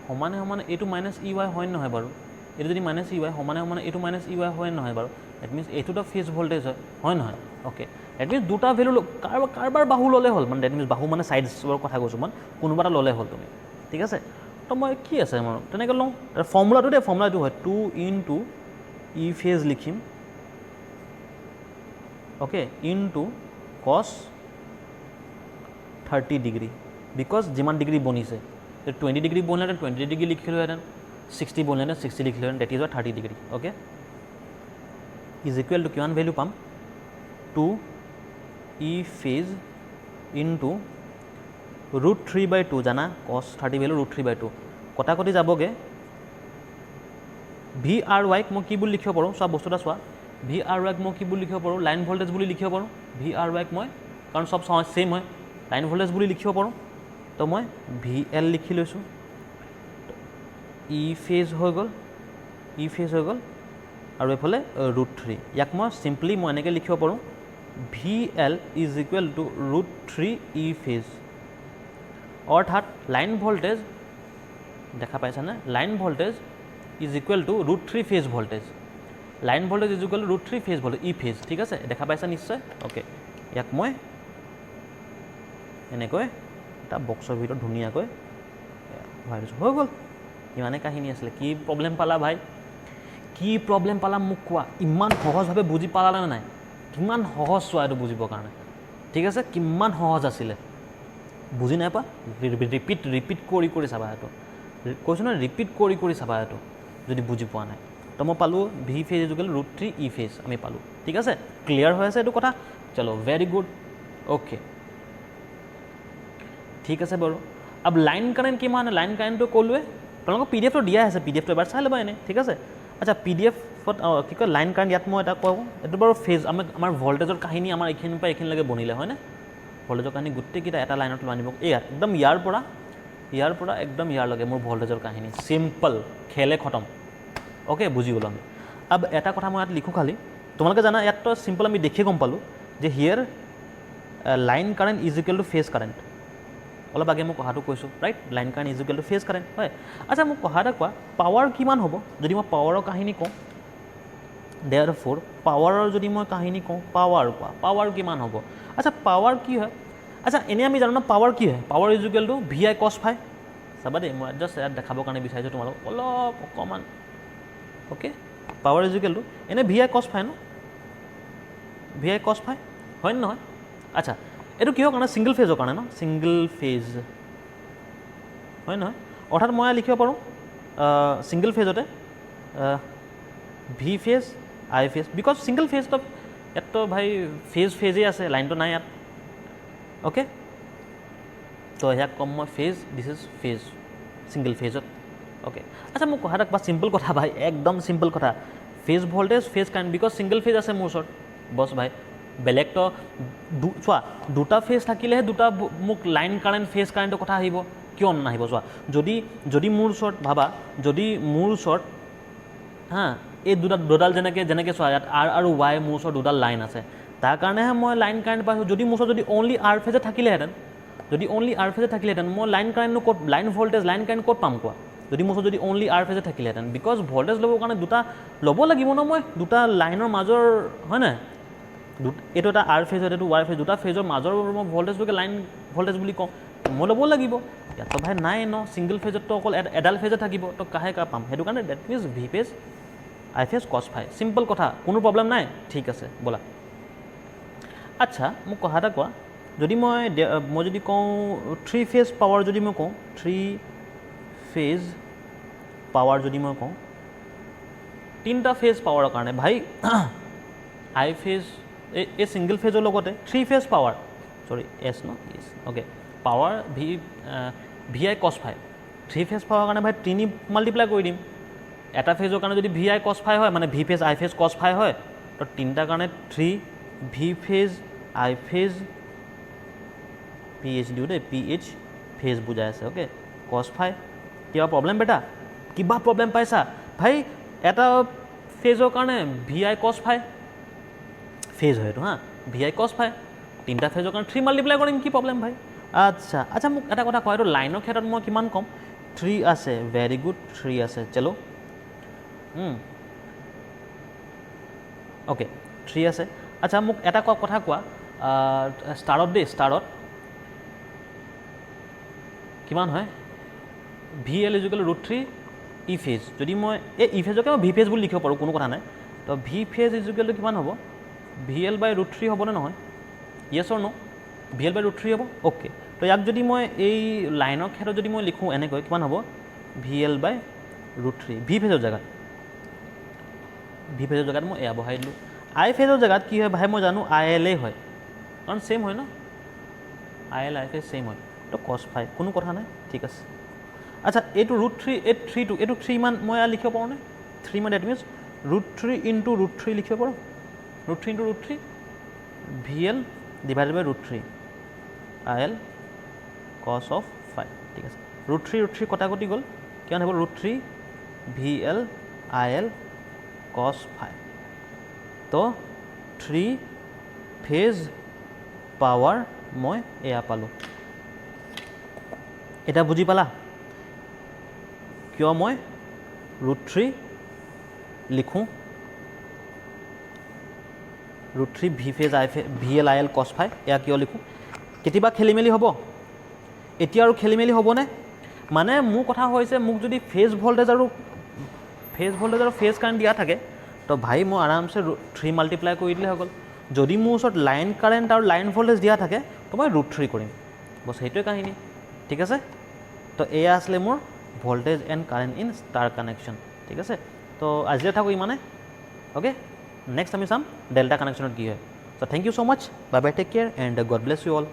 সমানে সমানে এইটো মাইনাছ ই ৱাই হয় নহয় বাৰু এইটো যদি মাইনাছ ই ৱাই সমানে সমানে এইটো মাইনাছ ই ৱাই হয় নহয় বাৰু ডেট মিনছ এইটোতো ফেজ ভল্টেজ হয় নহয় অ'কে ডেট মিনছ দুটা ভেলু কাৰোবাৰ বাহু ল'লে হ'ল মানে ডেট মিনছ বাহু মানে ছাইডছৰ কথা কৈছোঁ মই কোনোবা এটা ল'লে হ'ল তুমি ঠিক আছে তো মই কি আছে মোৰ তেনেকৈ লওঁ তাৰ ফৰ্মুলাটো হয় 2 ইনটু ই ফেজ লিখিম okay into cos 30 degree because যিমান ডিগ্ৰী বনিছে 20 ডিগ্ৰী বনিলে 20 ডিগ্ৰী লিখিলোহেঁতেন 60 বনিলে 60 লিখিলোহেঁতেন that is 30 degree okay is equal to কিমান ভেলু পাম 2 ই ফেজ ইনটু √3/2 জানা কছ 30 ভেলু √3/2 কটাকটি যাবগৈ ভি আৰ ৱাইক মই কি বুলি লিখিব পাৰোঁ চোৱা বস্তু এটা চোৱা ভি আৰ ৱাইক মই কি বুলি লিখিব পাৰোঁ লাইন ভল্টেজ বুলি লিখিব পাৰোঁ ভি আৰ ৱাইক মই কাৰণ চব ছেইম হয় লাইন ভল্টেজ বুলি লিখিব পাৰোঁ তো মই ভি এল লিখি লৈছোঁ ই ফেজ হৈ গ'ল আৰু এইফালে √3 ইয়াক মই চিম্পলি মই এনেকৈ লিখিব পাৰোঁ V L is equal to √3 E phase অৰ্থাৎ লাইন ভল্টেজ দেখা পাইছানে line voltage is equal to √3 phase voltage line voltage is equal to √3 phase voltage E phase ঠিক আছে দেখা পাইছা নিশ্চয় অ'কে ইয়াক মই এনেকৈ এটা বক্সৰ ভিতৰত ধুনীয়াকৈ ভৰাই দিছোঁ হৈ গ'ল ইমানে কাহিনী আছিলে কি প্ৰব্লেম পালা ভাই কি প্ৰব্লেম পালা মোক কোৱা ইমান সহজভাৱে বুজি পালানে নাই কিমান সহজ চোৱা এইটো বুজিবৰ কাৰণে ঠিক আছে কিমান সহজ আছিলে বুজি নাই পা ৰিপিট কৰি চাবা এইটো কৈছোঁ নহয় ৰিপিট কৰি চাবা এইটো যদি বুজি পোৱা নাই তো মই পালোঁ V phase is equal √3 E phase আমি পালোঁ ঠিক আছে ক্লিয়াৰ হৈ আছে এইটো কথা চলো ভেৰি গুড অ'কে ঠিক আছে বাৰু अब লাইন কাৰেণ্ট কিমান লাইন কাৰেণ্টটো ক'লোৱে আপোনালোকক পি ডি এফটো দিয়া আছে পি ডি এফটো এবাৰ চাই ল'বা এনেই ঠিক আছে আচ্ছা পি ডি এফত কি কয় লাইন কাৰেণ্ট ইয়াত মই এটা কওঁ এইটো বাৰু ফেজ আমাৰ ভল্টেজৰ কাহিনী আমাৰ এইখিনিৰ পৰা এইখিনিলৈকে বনিলে হয়নে ভল্টেজৰ কাহিনী গোটেইকেইটা এটা লাইনত আনিব এই একদম ইয়াৰ পৰা একদম ইয়াৰলৈকে মোৰ ভল্টেজৰ কাহিনী চিম্পল খেলে খতম অ'কে বুজি গ'লোঁ আমি अब এটা কথা মই ইয়াত লিখোঁ খালি তোমালোকে জানা ইয়াততো চিম্পল আমি দেখিয়ে গম পালোঁ যে here line current is equal to phase current অলপ আগে মই কথাটো কৈছোঁ right line current is equal to phase current হয় আচ্ছা মোক কথা এটা কোৱা পাৱাৰ কিমান হ'ব যদি মই পাৱাৰৰ কাহিনী কওঁ therefore পাৱাৰৰ যদি মই কাহিনী কওঁ পাৱাৰ কিমান হ'ব আচ্ছা পাৱাৰ কি হয় আচ্ছা এনেই আমি জানো ন পাৱাৰ কি হয় power is equal to V I cos phi চাবা দেই মই জাষ্ট ইয়াত দেখাবৰ কাৰণে বিচাৰিছোঁ তোমালোক অলপ অকণমান okay power is equal two এনেই V I cos fi no V I cos ফাই হয় নে নহয় আচ্ছা এইটো কিহৰ কাৰণে ছিংগল ফেজৰ কাৰণে ন ছিংগল ফেজ হয় নহয় অৰ্থাৎ মই লিখিব পাৰোঁ ছিংগল ফেজতে V phase I phase because single ফেজটো ইয়াততো ভাই ফেজেই আছে লাইনটো নাই ইয়াত অ'কে তো ইয়াক কম মই ফেজ দিছ ইজ ফেজ ছিংগল ফেজত অ'কে আচ্ছা মোক কথা এটা চিম্পল কথা ভাই একদম চিম্পল কথা phase voltage phase current because single phase আছে মোৰ ওচৰত বছ ভাই বেলেগতো চোৱা দুটা ফেজ থাকিলেহে দুটা মোক লাইন কাৰেণ্ট ফেজ কাৰেণ্টৰ কথা আহিব কিয় নাহিব চোৱা যদি মোৰ ওচৰত ভাবা যদি মোৰ ওচৰত হা এই দুডাল যেনেকৈ চোৱা ইয়াত আৰ আৰু ৱাই মোৰ ওচৰত দুডাল লাইন আছে তাৰ কাৰণেহে মই লাইন কাৰেণ্ট পাইছোঁ। যদি মোৰ ওচৰত যদি অনলি আৰ ফেজে থাকিলেহেঁতেন, মই লাইন কাৰেণ্টনো ক'ত, লাইন ভল্টেজ লাইন কাৰেণ্ট ক'ত পাম কোৱা? যদি মোৰ ওচৰত যদি অনলি আৰ ফেজে থাকিলেহেঁতেন, বিকজ ভল্টেজ ল'বৰ কাৰণে দুটা ল'ব লাগিব ন, মই দুটা লাইনৰ মাজৰ, হয় নাই? এইটো এটা আৰ ফেজ, এইটো ৱাই ফেজ, দুটা ফেজৰ মাজৰ মই ভল্টেজটোকে লাইন ভল্টেজ বুলি কওঁ, মই ল'ব লাগিব। ইয়াততো ভাই নাই ন, ছিংগল ফেজততো অকল এডাল ফেজে থাকিব, তো কাহে কা পাম? সেইটো কাৰণে date means V phase I phase কছ ফাই, চিম্পল কথা, কোনো প্ৰব্লেম নাই। ঠিক আছে ব'লা। আচ্ছা মোক কথা এটা কোৱা, যদি মই যদি কওঁ 3 ফেজ পাৱাৰ, যদি মই কওঁ 3 ফেজ পাৱাৰ, যদি মই কওঁ 3টা ফেজ পাৱাৰৰ কাৰণে ভাই আই ফেজ এই ছিংগল ফেজৰ লগতে 3 ফেজ পাৱাৰ, চৰি S no, S okay, power V I cos fi, 3 phase power কাৰণে ভাই 3 মাল্টিপ্লাই কৰি দিম। এটা ফেজৰ কাৰণে যদি ভি আই কছ ফাই হয়, মানে ভি ফেজ আই ফেজ কছ ফাই হয়, তো 3টাৰ কাৰণে 3 V phase I phase, P H দিওঁ দেই, পি এইচ ফেজ বুজাই আছে, অ'কে, কছ ফাই। কিবা প্ৰব্লেম বেটা? কিবা প্ৰব্লেম পাইছা ভাই? এটা ফেজৰ কাৰণে V I cos fi phase হয় এইটো, হা, ভি আই কছ ফাই, 3টা ফেজৰ কাৰণে 3 মাল্টিপ্লাই কৰিম, কি প্ৰব্লেম ভাই? আচ্ছা আচ্ছা মোক এটা কথা কোৱা, এইটো লাইনৰ ক্ষেত্ৰত মই কিমান ক'ম? 3 আছে, ভেৰি গুড, 3 আছে, চলো অ'কে 3 আছে। আচ্ছা মোক এটা কথা কোৱা, ষ্টাৰত দেই, ষ্টাৰত কিমান হয়? ভি এল ইজুকেল √3 ই ফেজ। যদি মই এই ই ফেজকে মই ভি ফেজ বুলি লিখিব পাৰোঁ, কোনো কথা নাই। তো ভি ফেজ ইজুকেলটো কিমান হ'ব? ভি এল বাই √3 হ'বনে নহয়? য়েছ অৰ ন'? ভি এল বাই √3 হ'ব, অ'কে। তো ইয়াক যদি মই এই লাইনৰ ক্ষেত্ৰত যদি মই লিখোঁ এনেকৈ, কিমান হ'ব? ভি এল বাই √3, ভি ফেজৰ জেগাত, ভি ফেজৰ জেগাত মই এয়া বহাই দিলোঁ। আই ফেজৰ জেগাত কি হয় ভাই, মই জানো আই এলেই হয়, কাৰণ ছেইম হয় ন, I L I phase same হয়, তো কছ ফাই, কোনো কথা নাই। ঠিক আছে। আচ্ছা এইটো √3, এই 3টো, এইটো 3 মান মই ইয়াত লিখিব পাৰোঁনে? 3 মান ডেট মিনছ √3 ইনটু √3 লিখিব পাৰোঁ, √3 into √3, v l divided by √3 i l cos of phi. ঠিক আছে, √3 কটাকটি গ'ল, কিমান হ'ব? √3 ভি এল আই এল কছ ফাই। তো 3 ফেজ পাৱাৰ মই এয়া পালোঁ। এটা বুজি পালা কিয় মই √3 লিখোঁ? √3 V phase I phase V L I l কছ ফাই, এয়া কিয় লিখোঁ? কেতিয়াবা খেলি মেলি হ'ব? এতিয়া আৰু খেলি মেলি হ'বনে? মানে মোৰ কথা হৈছে, মোক যদি ফেজ ভল্টেজ আৰু ফেজ কাৰেণ্ট দিয়া থাকে, তো ভাই মই আৰামছে 3 মাল্টিপ্লাই কৰি দিলে হৈ গ'ল। যদি মোৰ ওচৰত লাইন কাৰেণ্ট আৰু লাইন ভল্টেজ দিয়া থাকে, তো মই √3 কৰিম, বছ সেইটোৱে কাহিনী। ঠিক আছে, তো এয়া আছিলে মোৰ voltage and current in star connection. ঠিক আছে, তো আজিলৈ থাকোঁ ইমানে, অ'কে। নেক্সট আমি চাম ডেল্টা কানেকশ্যনত কি হয়। So' thank you so' much, bye bye, take care and God bless you all.